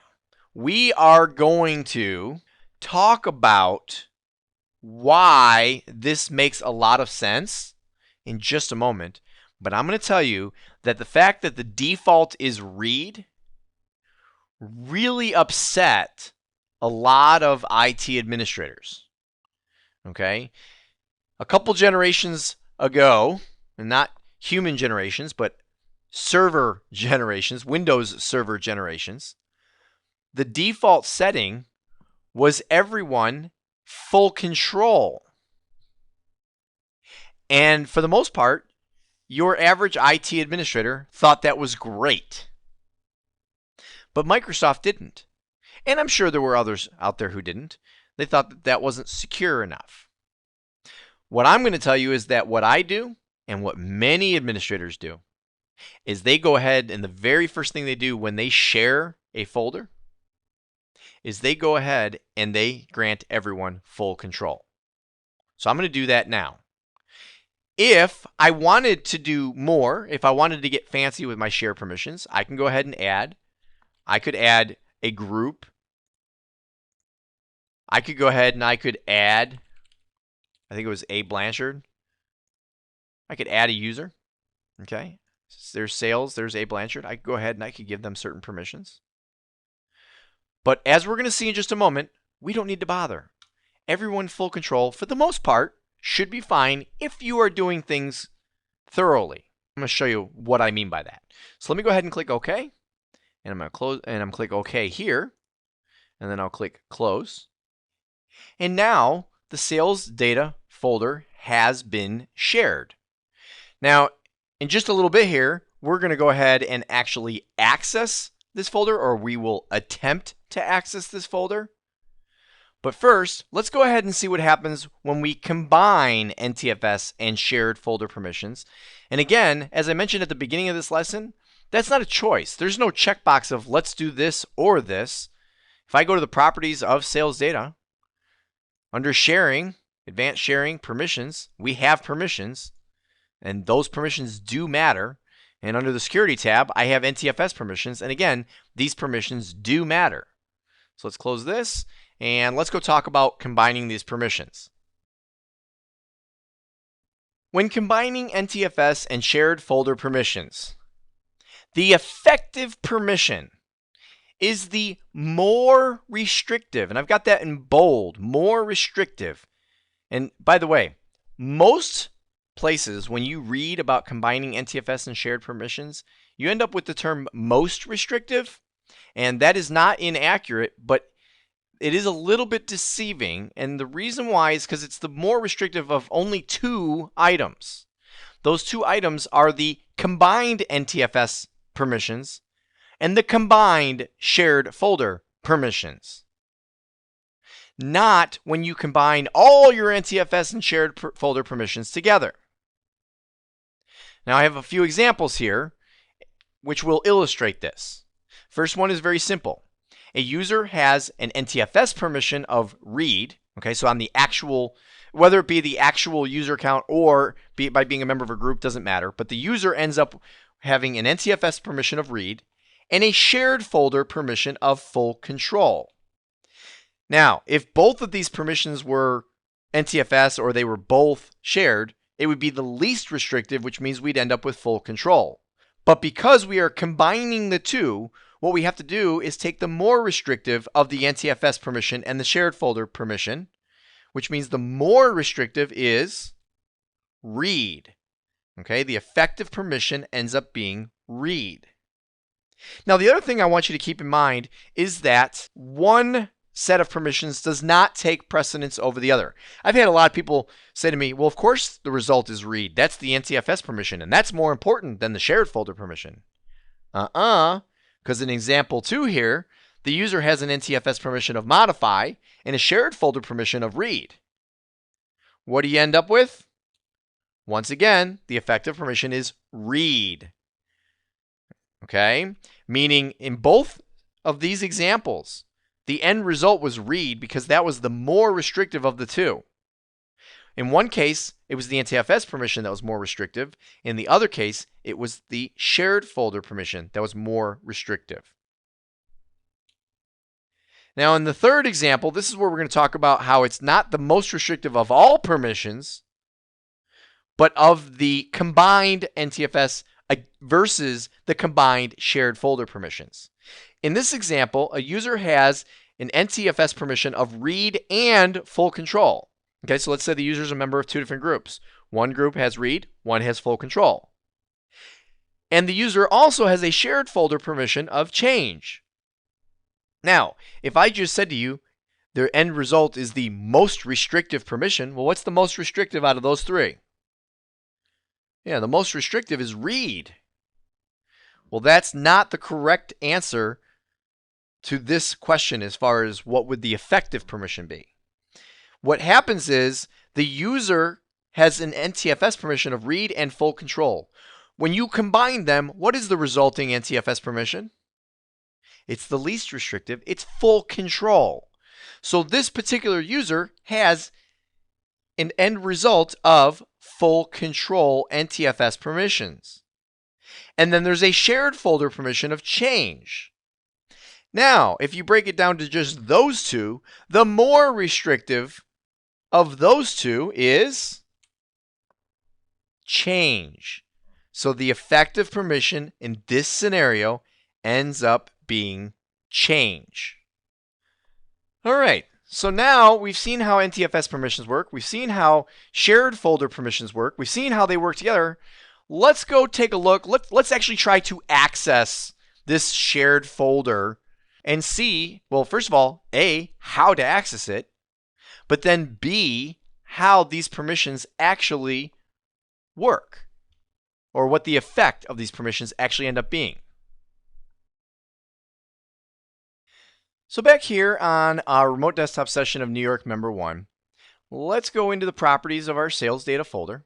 we are going to talk about why this makes a lot of sense in just a moment, but I'm going to tell you that the fact that the default is read really upset a lot of IT administrators. Okay? A couple generations ago, and not human generations, but server generations, Windows server generations, the default setting was everyone full control. And for the most part, your average IT administrator thought that was great. But Microsoft didn't. And I'm sure there were others out there who didn't. They thought that that wasn't secure enough. What I'm going to tell you is that what I do and what many administrators do is they go ahead and the very first thing they do when they share a folder is they go ahead and they grant everyone full control. So I'm going to do that now. If I wanted to do more, if I wanted to get fancy with my share permissions, I can go ahead and add. I could add a group. I could go ahead and I could add, I think it was A. Blanchard. I could add a user. Okay. There's sales, there's A. Blanchard. I could go ahead and I could give them certain permissions. But as we're going to see in just a moment, we don't need to bother. Everyone full control, for the most part, should be fine if you are doing things thoroughly. I'm going to show you what I mean by that. So let me go ahead and click OK. And I'm going to close, and I'm click OK here. And then I'll click Close. And now the sales data folder has been shared. Now, in just a little bit here, we're going to go ahead and actually access this folder, or we will attempt to access this folder. But first, let's go ahead and see what happens when we combine NTFS and shared folder permissions. And again, as I mentioned at the beginning of this lesson, that's not a choice. There's no checkbox of let's do this or this. If I go to the properties of sales data, under sharing, advanced sharing permissions, we have permissions, and those permissions do matter. And under the security tab, I have NTFS permissions. And again, these permissions do matter. So let's close this and let's go talk about combining these permissions. When combining NTFS and shared folder permissions, the effective permission is the more restrictive, and I've got that in bold, more restrictive. And by the way, most places when you read about combining NTFS and shared permissions, you end up with the term most restrictive, and that is not inaccurate, but it is a little bit deceiving. And the reason why is because it's the more restrictive of only two items. Those two items are the combined NTFS permissions and the combined shared folder permissions. Not when you combine all your NTFS and shared folder permissions together. Now I have a few examples here which will illustrate this. First one is very simple. A user has an NTFS permission of read. Okay, so on the actual, whether it be the actual user account or be it by being a member of a group, doesn't matter. But the user ends up having an NTFS permission of read and a shared folder permission of full control. Now, if both of these permissions were NTFS or they were both shared, it would be the least restrictive, which means we'd end up with full control. But because we are combining the two, what we have to do is take the more restrictive of the NTFS permission and the shared folder permission, which means the more restrictive is read. Okay, the effective permission ends up being read. Now, the other thing I want you to keep in mind is that one set of permissions does not take precedence over the other. I've had a lot of people say to me, well, of course the result is read. That's the NTFS permission, and that's more important than the shared folder permission. Because in example 2 here, the user has an NTFS permission of modify and a shared folder permission of read. What do you end up with? Once again, the effective permission is read. Okay? Meaning in both of these examples, the end result was read because that was the more restrictive of the two. In one case, it was the NTFS permission that was more restrictive. In the other case, it was the shared folder permission that was more restrictive. Now, in the third example, this is where we're going to talk about how it's not the most restrictive of all permissions, but of the combined NTFS versus the combined shared folder permissions. In this example, a user has an NTFS permission of read and full control. Okay, so let's say the user is a member of two different groups. One group has read, one has full control. And the user also has a shared folder permission of change. Now, if I just said to you, the end result is the most restrictive permission, well, what's the most restrictive out of those three? Yeah, the most restrictive is read. Well, that's not the correct answer to this question as far as what would the effective permission be. What happens is the user has an NTFS permission of read and full control. When you combine them, what is the resulting NTFS permission? It's the least restrictive. It's full control. So this particular user has an end result of full control NTFS permissions. And then there's a shared folder permission of change. Now, if you break it down to just those two, the more restrictive of those two is change. So the effective permission in this scenario ends up being change. All right, so now we've seen how NTFS permissions work. We've seen how shared folder permissions work. We've seen how they work together. Let's go take a look. Let's actually try to access this shared folder and see, well, first of all, A, how to access it, but then B, how these permissions actually work, or what the effect of these permissions actually end up being. So back here on our remote desktop session of New York Member 1, let's go into the properties of our sales data folder.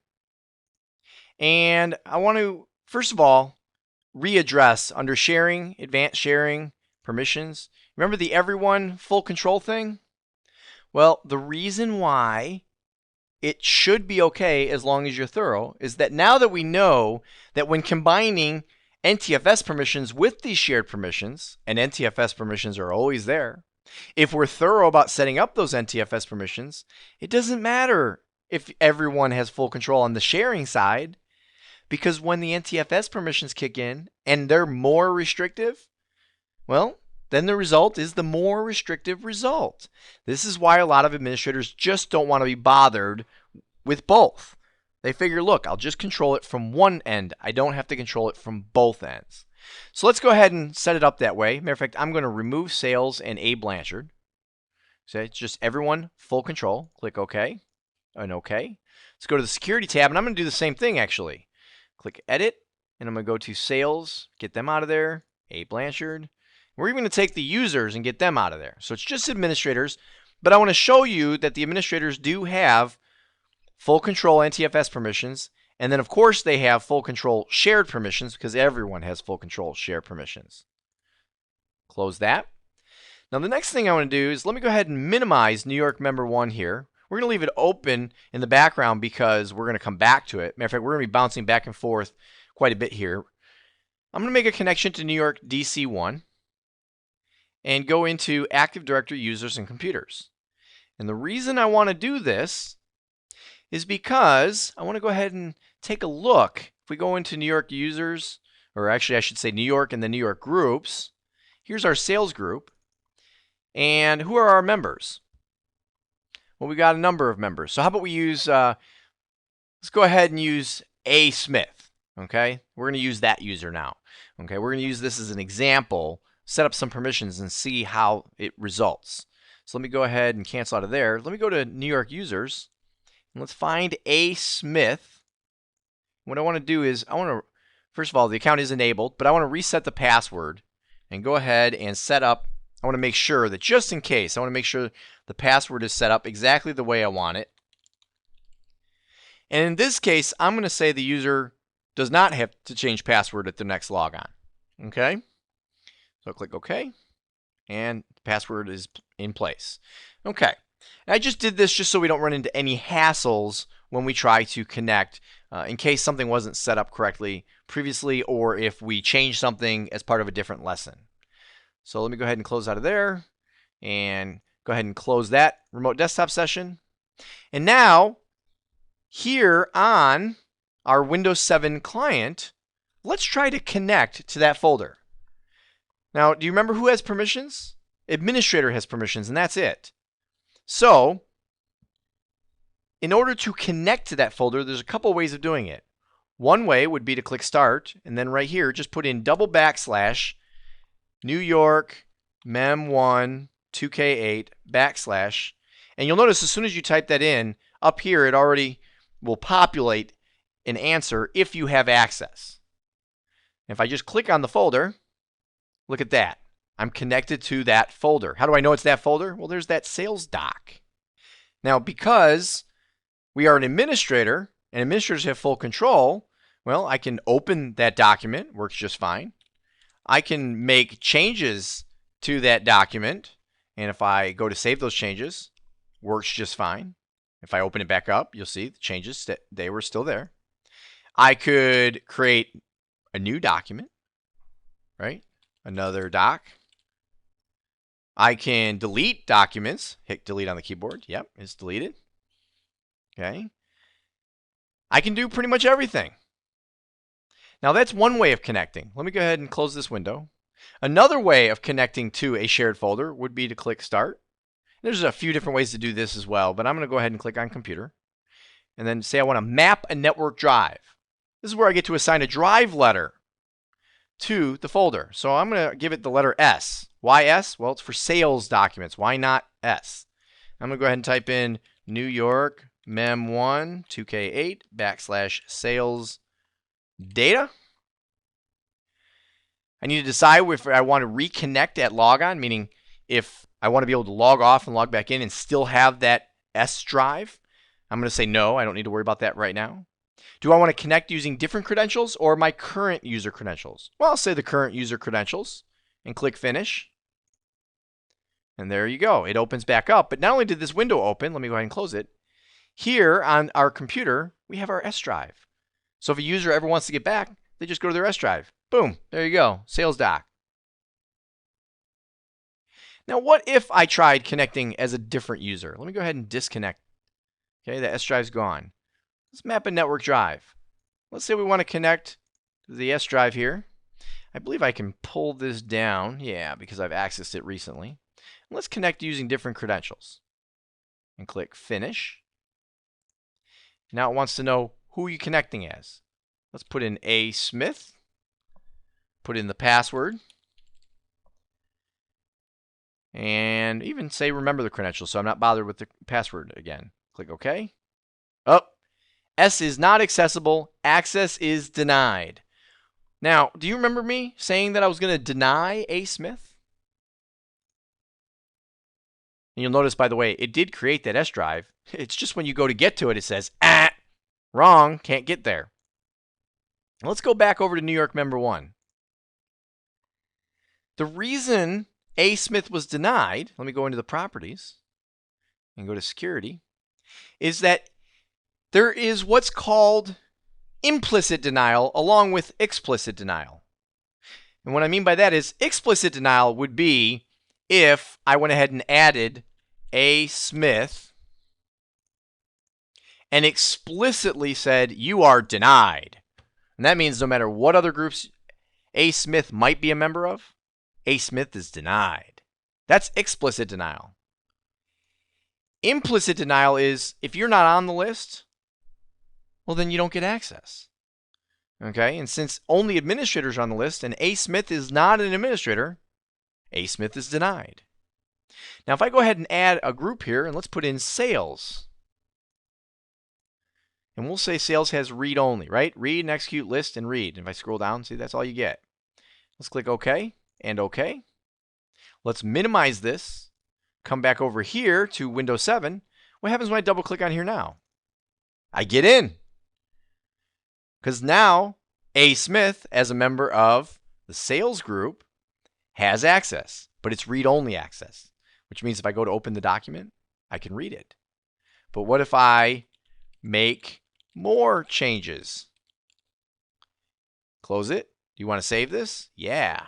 And I want to, first of all, readdress under sharing, advanced sharing, permissions. Remember the everyone full control thing? Well, the reason why it should be okay as long as you're thorough is that now that we know that when combining NTFS permissions with these shared permissions, and NTFS permissions are always there, if we're thorough about setting up those NTFS permissions, it doesn't matter if everyone has full control on the sharing side, because when the NTFS permissions kick in and they're more restrictive, well, then the result is the more restrictive result. This is why a lot of administrators just don't want to be bothered with both. They figure, look, I'll just control it from one end. I don't have to control it from both ends. So let's go ahead and set it up that way. Matter of fact, I'm going to remove sales and A Blanchard. So it's just everyone full control. Click OK and OK. Let's go to the security tab, and I'm going to do the same thing actually. Click Edit, and I'm going to go to Sales, get them out of there, A Blanchard. We're even going to take the users and get them out of there. So it's just administrators, but I want to show you that the administrators do have full control NTFS permissions, and then of course they have full control shared permissions because everyone has full control shared permissions. Close that. Now the next thing I want to do is let me go ahead and minimize New York Member 1 here. We're going to leave it open in the background because we're going to come back to it. Matter of fact, we're going to be bouncing back and forth quite a bit here. I'm going to make a connection to New York DC1 and go into Active Directory Users and Computers. And the reason I want to do this is because I want to go ahead and take a look. If we go into New York Users, or actually I should say New York and the New York Groups, here's our sales group. And who are our members? Well, we got a number of members. So how about we use, let's go ahead and use A. Smith. Okay, we're going to use that user now. Okay, we're going to use this as an example, set up some permissions and see how it results. So let me go ahead and cancel out of there. Let me go to New York Users. And let's find A. Smith. What I want to do is, first of all, the account is enabled, but I want to reset the password and go ahead and set up, I want to make sure that just in case, I want to make sure the password is set up exactly the way I want it. And in this case, I'm going to say the user does not have to change password at the next logon. Okay? So click OK, and the password is in place. Okay. And I just did this just so we don't run into any hassles when we try to connect in case something wasn't set up correctly previously or if we change something as part of a different lesson. So let me go ahead and close out of there and go ahead and close that remote desktop session. And now, here on our Windows 7 client, let's try to connect to that folder. Now, do you remember who has permissions? Administrator has permissions, and that's it. So, in order to connect to that folder, there's a couple ways of doing it. One way would be to click Start, and then right here, just put in /New York mem1 2k8 /, and you'll notice as soon as you type that in, up here it already will populate an answer if you have access. If I just click on the folder, look at that. I'm connected to that folder. How do I know it's that folder? Well, there's that sales doc. Now, because we are an administrator and administrators have full control, well, I can open that document, works just fine. I can make changes to that document, and if I go to save those changes, works just fine. If I open it back up, you'll see the changes, they were still there. I could create a new document, right? Another doc. I can delete documents. Hit delete on the keyboard. Yep, it's deleted. Okay. I can do pretty much everything. Now that's one way of connecting. Let me go ahead and close this window. Another way of connecting to a shared folder would be to click Start. There's a few different ways to do this as well, but I'm going to go ahead and click on Computer. And then say I want to map a network drive. This is where I get to assign a drive letter to the folder. So I'm going to give it the letter S. Why S? Well, it's for sales documents. Why not S? I'm going to go ahead and type in New York mem1 2k8 / sales data. I need to decide if I want to reconnect at logon, meaning if I want to be able to log off and log back in and still have that S drive. I'm going to say no, I don't need to worry about that right now. Do I want to connect using different credentials or my current user credentials? Well, I'll say the current user credentials and click Finish. And there you go. It opens back up. But not only did this window open, let me go ahead and close it. Here on our computer, we have our S drive. So if a user ever wants to get back, they just go to their S drive. Boom, there you go, sales doc. Now what if I tried connecting as a different user? Let me go ahead and disconnect. Okay, the S drive's gone. Let's map a network drive. Let's say we want to connect to the S drive here. I believe I can pull this down, yeah, because I've accessed it recently. Let's connect using different credentials. And click Finish. Now it wants to know who you're connecting as. Let's put in A. Smith. Put in the password. And even say remember the credentials, so I'm not bothered with the password again. Click OK. Oh, S is not accessible. Access is denied. Now, do you remember me saying that I was going to deny A. Smith? And you'll notice, by the way, it did create that S drive. It's just when you go to get to it, it says, wrong, can't get there. Let's go back over to New York member 1. The reason A. Smith was denied, let me go into the properties and go to security, is that there is what's called implicit denial along with explicit denial. And what I mean by that is explicit denial would be if I went ahead and added A. Smith and explicitly said, you are denied. And that means no matter what other groups A. Smith might be a member of, A. Smith is denied. That's explicit denial. Implicit denial is if you're not on the list, well, then you don't get access. Okay, and since only administrators are on the list and A. Smith is not an administrator, A. Smith is denied. Now, if I go ahead and add a group here, and let's put in sales. And we'll say sales has read only, right? Read and execute, list, and read. And if I scroll down, see, that's all you get. Let's click OK and OK. Let's minimize this. Come back over here to Windows 7. What happens when I double click on here now? I get in. because now A. Smith, as a member of the sales group, has access, but it's read-only access, which means if I go to open the document, I can read it. But what if I make more changes? Close it. Do you want to save this? Yeah.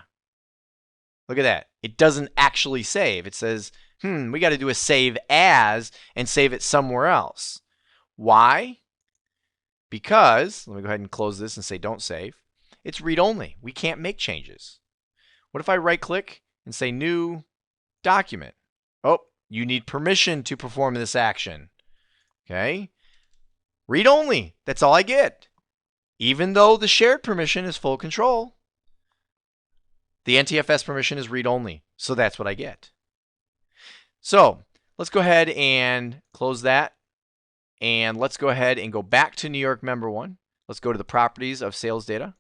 Look at that. It doesn't actually save. It says, we got to do a save as and save it somewhere else. Why? Because, let me go ahead and close this and say don't save. It's read-only. We can't make changes. What if I right-click and say new document? Oh, you need permission to perform this action. Okay? Read-only. That's all I get. Even though the shared permission is full control, the NTFS permission is read-only. So that's what I get. So let's go ahead and close that. And let's go ahead and go back to New York Member 1. Let's go to the properties of sales data.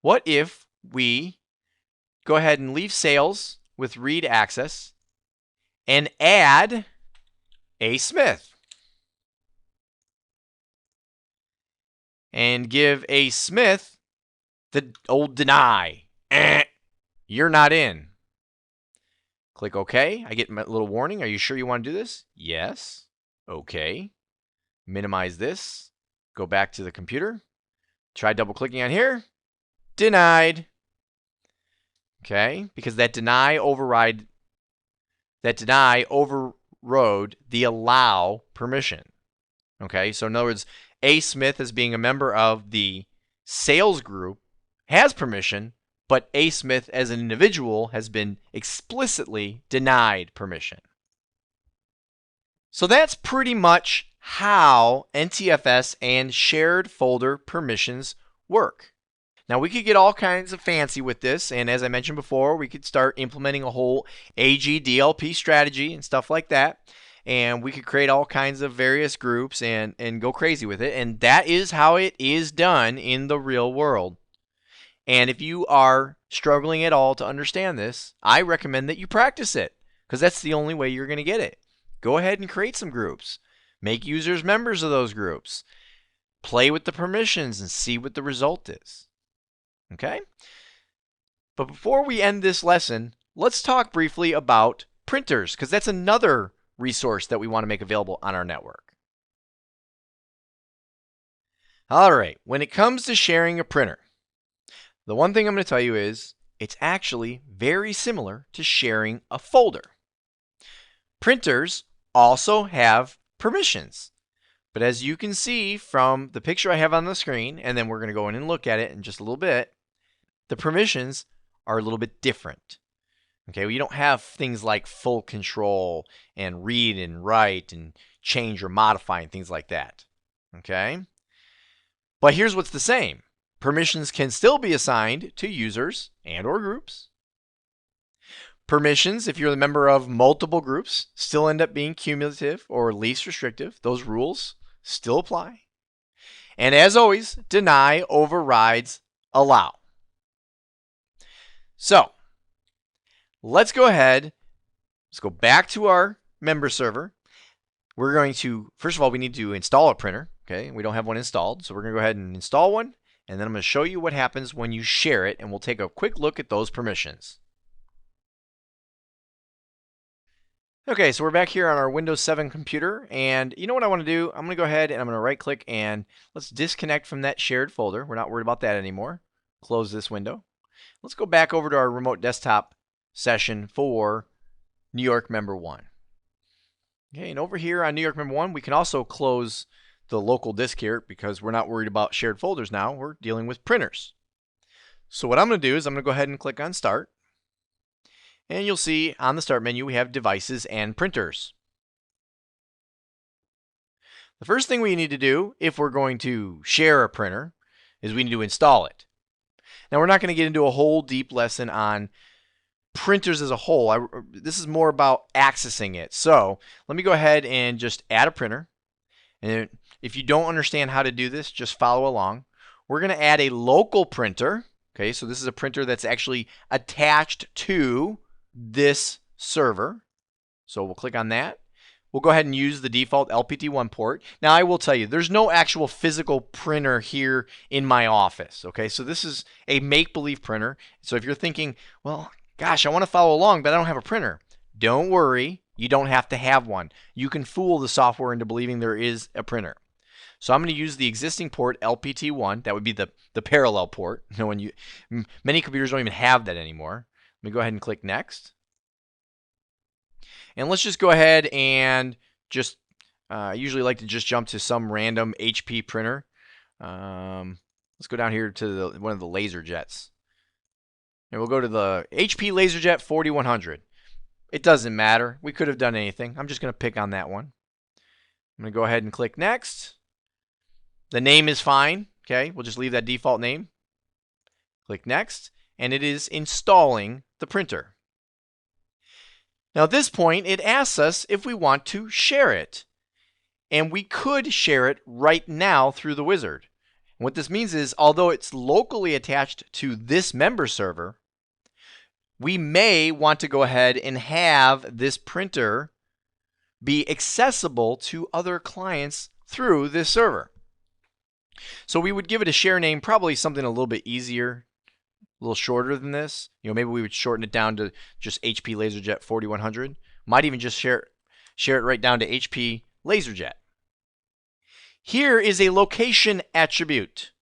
What if we go ahead and leave sales with read access and add A. Smith? And give A. Smith the old deny. You're not in. Click OK. I get my little warning. Are you sure you want to do this? Yes. OK. Minimize this. Go back to the computer. Try double clicking on here. Denied. Okay, because that deny overrode the allow permission. Okay, so in other words, A. Smith, as being a member of the sales group, has permission, but A. Smith as an individual has been explicitly denied permission. So that's pretty much how NTFS and shared folder permissions work. Now, we could get all kinds of fancy with this, and as I mentioned before, we could start implementing a whole AG-DLP strategy and stuff like that, and we could create all kinds of various groups and go crazy with it, and that is how it is done in the real world. And if you are struggling at all to understand this, I recommend that you practice it, because that's the only way you're going to get it. Go ahead and create some groups. Make users members of those groups. Play with the permissions and see what the result is. Okay? But before we end this lesson, let's talk briefly about printers, because that's another resource that we want to make available on our network. All right, when it comes to sharing a printer, the one thing I'm going to tell you is it's actually very similar to sharing a folder. Printers also have permissions. But as you can see from the picture I have on the screen, and then we're going to go in and look at it in just a little bit, the permissions are a little bit different. Okay, well, you don't have things like full control and read and write and change or modify and things like that. Okay? But here's what's the same. Permissions can still be assigned to users and or groups. Permissions, if you're a member of multiple groups, still end up being cumulative or least restrictive. Those rules still apply. And as always, deny overrides allow. So, let's go ahead. Let's go back to our member server. We're going to, first of all, we need to install a printer. Okay, we don't have one installed, so we're going to go ahead and install one. And then I'm going to show you what happens when you share it, and we'll take a quick look at those permissions. Okay, so we're back here on our Windows 7 computer, and you know what I want to do? I'm going to go ahead and I'm going to right click and let's disconnect from that shared folder. We're not worried about that anymore. Close this window. Let's go back over to our remote desktop session for New York Member 1. Okay, and over here on New York Member 1, we can also close the local disk here because we're not worried about shared folders now. We're dealing with printers. So what I'm going to do is I'm going to go ahead and click on Start. And you'll see on the Start menu we have Devices and Printers. The first thing we need to do if we're going to share a printer is we need to install it. Now, we're not going to get into a whole deep lesson on printers as a whole. This is more about accessing it. So let me go ahead and just add a printer. And if you don't understand how to do this, just follow along. We're going to add a local printer. Okay, so this is a printer that's actually attached to this server. So we'll click on that. we'll go ahead and use the default LPT1 port. Now, I will tell you, there's no actual physical printer here in my office, okay? So this is a make-believe printer. So if you're thinking, well, gosh, I want to follow along, but I don't have a printer, don't worry. You don't have to have one. You can fool the software into believing there is a printer. So I'm going to use the existing port, LPT1. That would be the parallel port. Many computers don't even have that anymore. Let me go ahead and click Next. And let's just go ahead and just, I usually like to just jump to some random HP printer. Let's go down here to one of the laser jets. And we'll go to the HP LaserJet 4100. It doesn't matter. We could have done anything. I'm just going to pick on that one. I'm going to go ahead and click Next. The name is fine. Okay, we'll just leave that default name. Click Next. And it is installing the printer. Now at this point, it asks us if we want to share it. And we could share it right now through the wizard. And what this means is, although it's locally attached to this member server, we may want to go ahead and have this printer be accessible to other clients through this server. So we would give it a share name, probably something a little bit easier, a little shorter than this. Maybe we would shorten it down to just HP LaserJet 4100. Might even just share it right down to HP LaserJet. Here is a location attribute.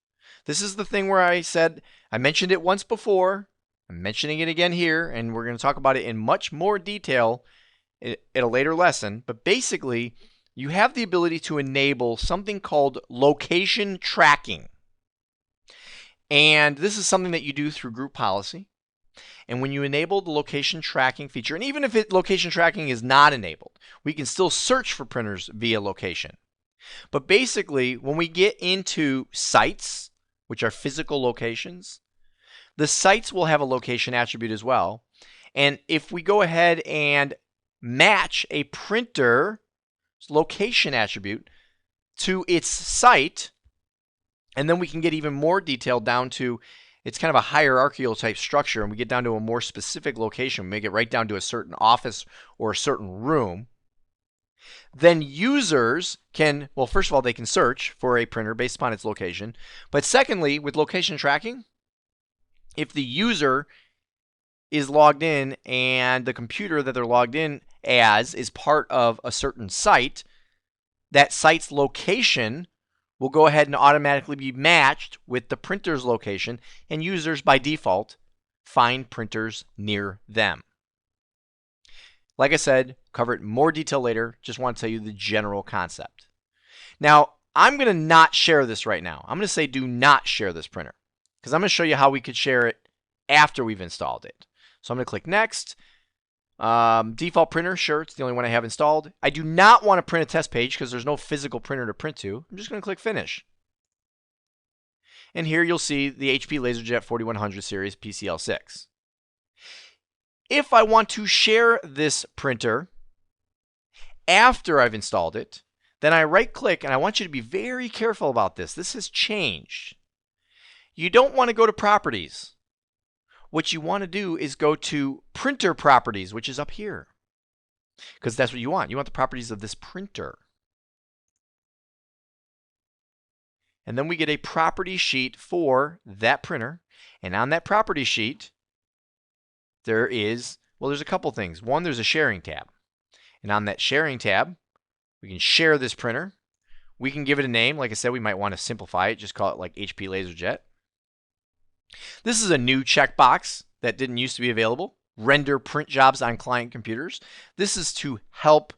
This is the thing where I said, I mentioned it once before. I'm mentioning it again here, and we're going to talk about it in much more detail at a later lesson. But basically, you have the ability to enable something called location tracking. And this is something that you do through group policy. And when you enable the location tracking feature, and even if location tracking is not enabled, we can still search for printers via location. But basically, when we get into sites, which are physical locations, the sites will have a location attribute as well. And if we go ahead and match a printer's location attribute to its site, and then we can get even more detailed down to, it's kind of a hierarchical type structure, and we get down to a more specific location, we make it right down to a certain office or a certain room, then users can, well, first of all, they can search for a printer based upon its location. But secondly, with location tracking, if the user is logged in and the computer that they're logged in as is part of a certain site, that site's location will go ahead and automatically be matched with the printer's location, and users by default find printers near them. Like I said, cover it in more detail later. Just want to tell you the general concept. Now, I'm going to not share this right now. I'm going to say do not share this printer, because I'm going to show you how we could share it after we've installed it. So I'm going to click Next. Default printer, sure, it's the only one I have installed. I do not want to print a test page because there's no physical printer to print to. I'm just going to click Finish. And here you'll see the HP LaserJet 4100 series PCL6. If I want to share this printer after I've installed it, then I right-click, and I want you to be very careful about this. This has changed. You don't want to go to Properties. What you want to do is go to Printer Properties, which is up here, because that's what you want. You want the properties of this printer. And then we get a property sheet for that printer. And on that property sheet, there's a couple things. One, there's a sharing tab. And on that sharing tab, we can share this printer. We can give it a name. Like I said, we might want to simplify it. Just call it like HP LaserJet. This is a new checkbox that didn't used to be available. Render print jobs on client computers. This is to help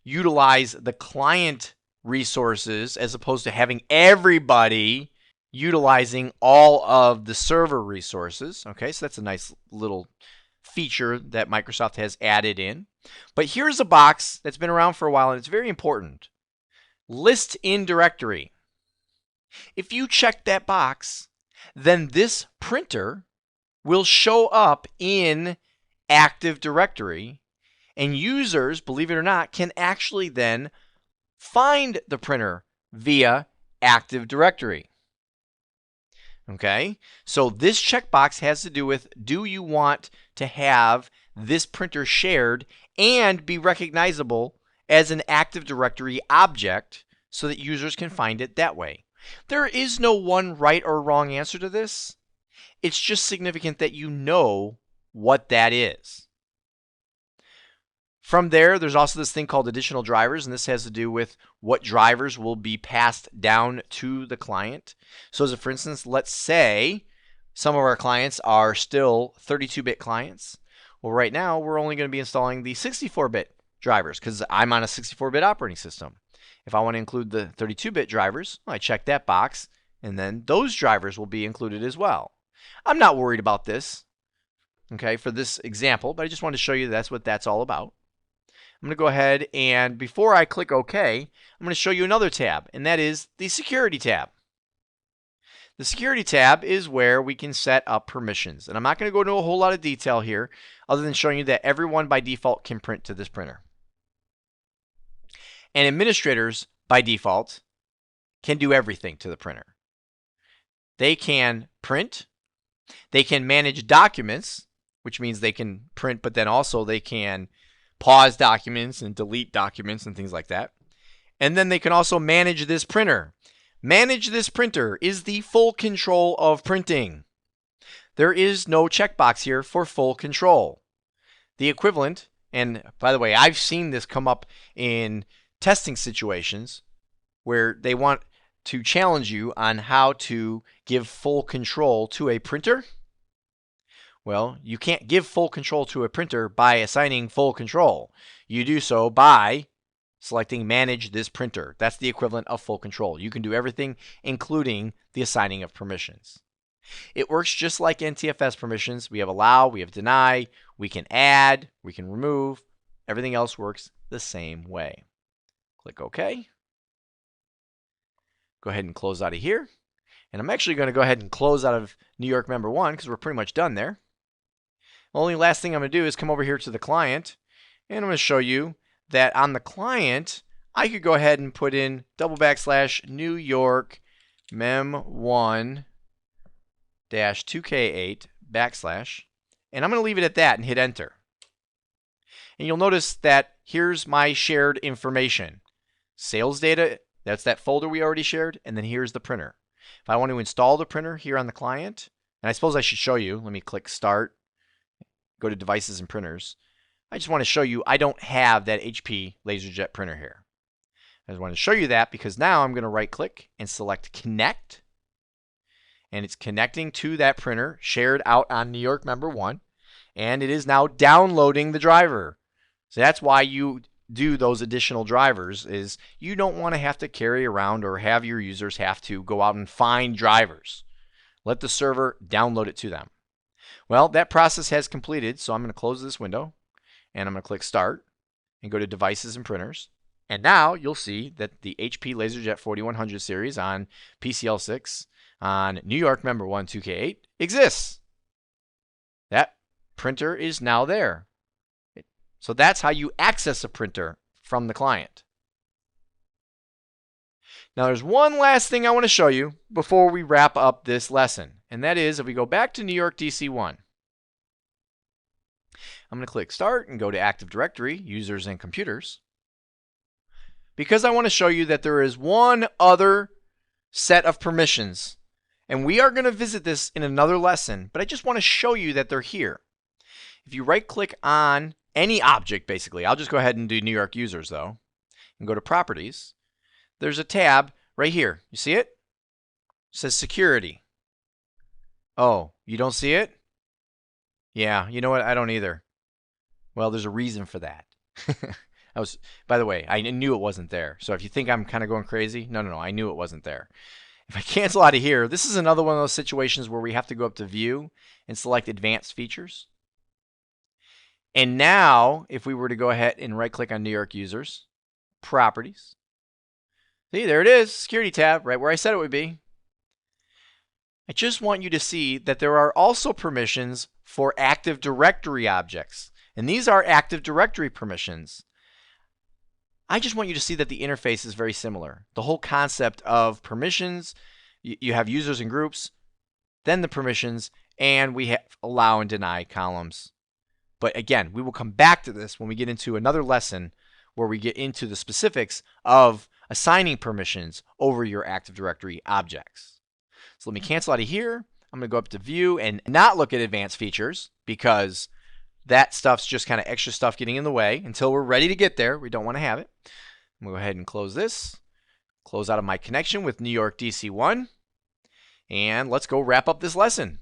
utilize the client resources as opposed to having everybody utilizing all of the server resources. Okay, so that's a nice little feature that Microsoft has added in. But here's a box that's been around for a while, and it's very important. List in directory. If you check that box, then this printer will show up in Active Directory, and users, believe it or not, can actually then find the printer via Active Directory. Okay, so this checkbox has to do with, do you want to have this printer shared and be recognizable as an Active Directory object so that users can find it that way. There is no one right or wrong answer to this. It's just significant that you know what that is. From there's also this thing called additional drivers, and this has to do with what drivers will be passed down to the client. So as for instance, let's say some of our clients are still 32-bit clients. Well, right now, we're only going to be installing the 64-bit drivers because I'm on a 64-bit operating system. If I want to include the 32-bit drivers, I check that box, and then those drivers will be included as well. I'm not worried about this, okay, for this example, but I just wanted to show you that's what that's all about. I'm going to go ahead and before I click OK, I'm going to show you another tab, and that is the Security tab. The Security tab is where we can set up permissions. And I'm not going to go into a whole lot of detail here other than showing you that everyone by default can print to this printer. And administrators by default can do everything to the printer. They can print, they can manage documents, which means they can print, but then also they can pause documents and delete documents and things like that. And then they can also manage this printer. Manage this printer is the full control of printing. There is no checkbox here for full control. The equivalent, and by the way, I've seen this come up in testing situations where they want to challenge you on how to give full control to a printer. Well, you can't give full control to a printer by assigning full control. You do so by selecting Manage this printer. That's the equivalent of full control. You can do everything, including the assigning of permissions. It works just like NTFS permissions. We have allow, we have deny, we can add, we can remove. Everything else works the same way. Click OK. Go ahead and close out of here. And I'm actually going to go ahead and close out of New York Member 1 because we're pretty much done there. The only last thing I'm going to do is come over here to the client, and I'm going to show you that on the client, I could go ahead and put in /New York mem1 -2k8 /, and I'm going to leave it at that and hit enter. And you'll notice that here's my shared information. Sales data, that's that folder we already shared, and then here's the printer. If I want to install the printer here on the client, and I suppose I should show you, let me click Start, go to Devices and Printers. I just want to show you I don't have that HP LaserJet printer here. I just want to show you that because now I'm going to right click and select Connect. And it's connecting to that printer shared out on New York Member 1. And it is now downloading the driver. So that's why you do those additional drivers, is you don't want to have to carry around or have your users have to go out and find drivers. Let the server download it to them. Well, that process has completed, so I'm going to close this window, and I'm going to click Start, and go to Devices and Printers. And now you'll see that the HP LaserJet 4100 series on PCL6 on New York Member 1 2K8 exists. That printer is now there. So that's how you access a printer from the client. Now there's one last thing I want to show you before we wrap up this lesson, and that is if we go back to New York DC1, I'm going to click Start and go to Active Directory, Users and Computers, because I want to show you that there is one other set of permissions, and we are going to visit this in another lesson, but I just want to show you that they're here. If you right click on any object, basically, I'll just go ahead and do New York Users though, and go to Properties. There's a tab right here. You see it? It says Security. Oh, you don't see it? Yeah, you know what? I don't either. Well, there's a reason for that. By the way, I knew it wasn't there. So if you think I'm kind of going crazy, no, I knew it wasn't there. If I cancel out of here, this is another one of those situations where we have to go up to View and select Advanced Features. And now, if we were to go ahead and right-click on New York Users, Properties, see, there it is, Security tab, right where I said it would be. I just want you to see that there are also permissions for Active Directory objects. And these are Active Directory permissions. I just want you to see that the interface is very similar. The whole concept of permissions, you have users and groups, then the permissions, and we have allow and deny columns. But again, we will come back to this when we get into another lesson where we get into the specifics of assigning permissions over your Active Directory objects. So let me cancel out of here. I'm going to go up to View and not look at Advanced Features because that stuff's just kind of extra stuff getting in the way. Until we're ready to get there, we don't want to have it. I'm going to go ahead and close this. Close out of my connection with New York DC1. And let's go wrap up this lesson.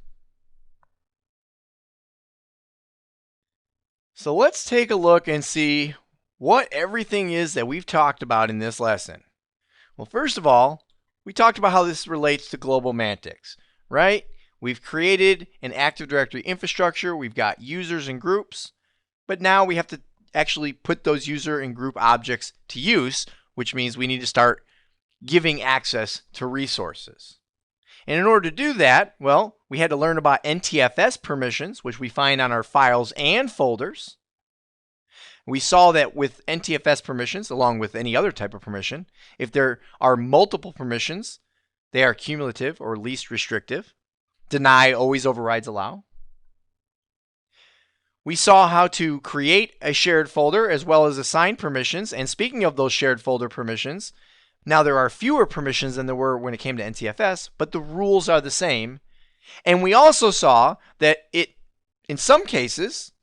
So let's take a look and see what everything is that we've talked about in this lesson. Well, first of all, we talked about how this relates to global mantics, right? We've created an Active Directory infrastructure. We've got users and groups, but now we have to actually put those user and group objects to use, which means we need to start giving access to resources. And in order to do that, well, we had to learn about NTFS permissions, which we find on our files and folders. We saw that with NTFS permissions, along with any other type of permission, if there are multiple permissions, they are cumulative or least restrictive. Deny always overrides allow. We saw how to create a shared folder as well as assign permissions. And speaking of those shared folder permissions, now there are fewer permissions than there were when it came to NTFS, but the rules are the same. And we also saw that in some cases,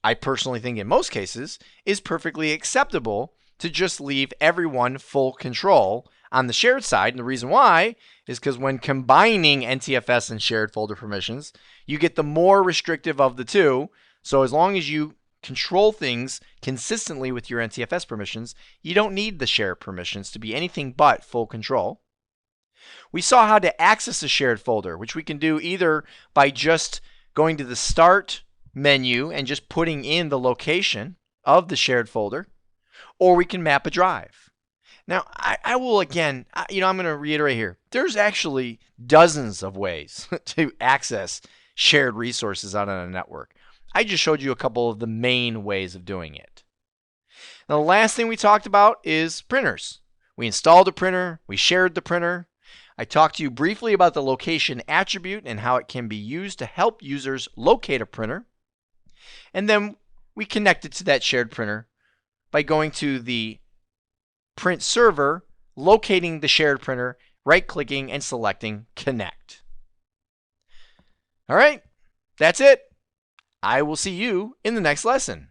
I personally think in most cases, is perfectly acceptable to just leave everyone full control on the shared side. And the reason why is because when combining NTFS and shared folder permissions, you get the more restrictive of the two. So as long as you control things consistently with your NTFS permissions, you don't need the shared permissions to be anything but full control. We saw how to access a shared folder, which we can do either by just going to the Start menu and just putting in the location of the shared folder, or we can map a drive. Now, I will again, I'm going to reiterate here, there's actually dozens of ways to access shared resources out on a network. I just showed you a couple of the main ways of doing it. Now, the last thing we talked about is printers. We installed a printer, we shared the printer. I talked to you briefly about the location attribute and how it can be used to help users locate a printer. And then we connected to that shared printer by going to the print server, locating the shared printer, right-clicking, and selecting Connect. All right, that's it. I will see you in the next lesson.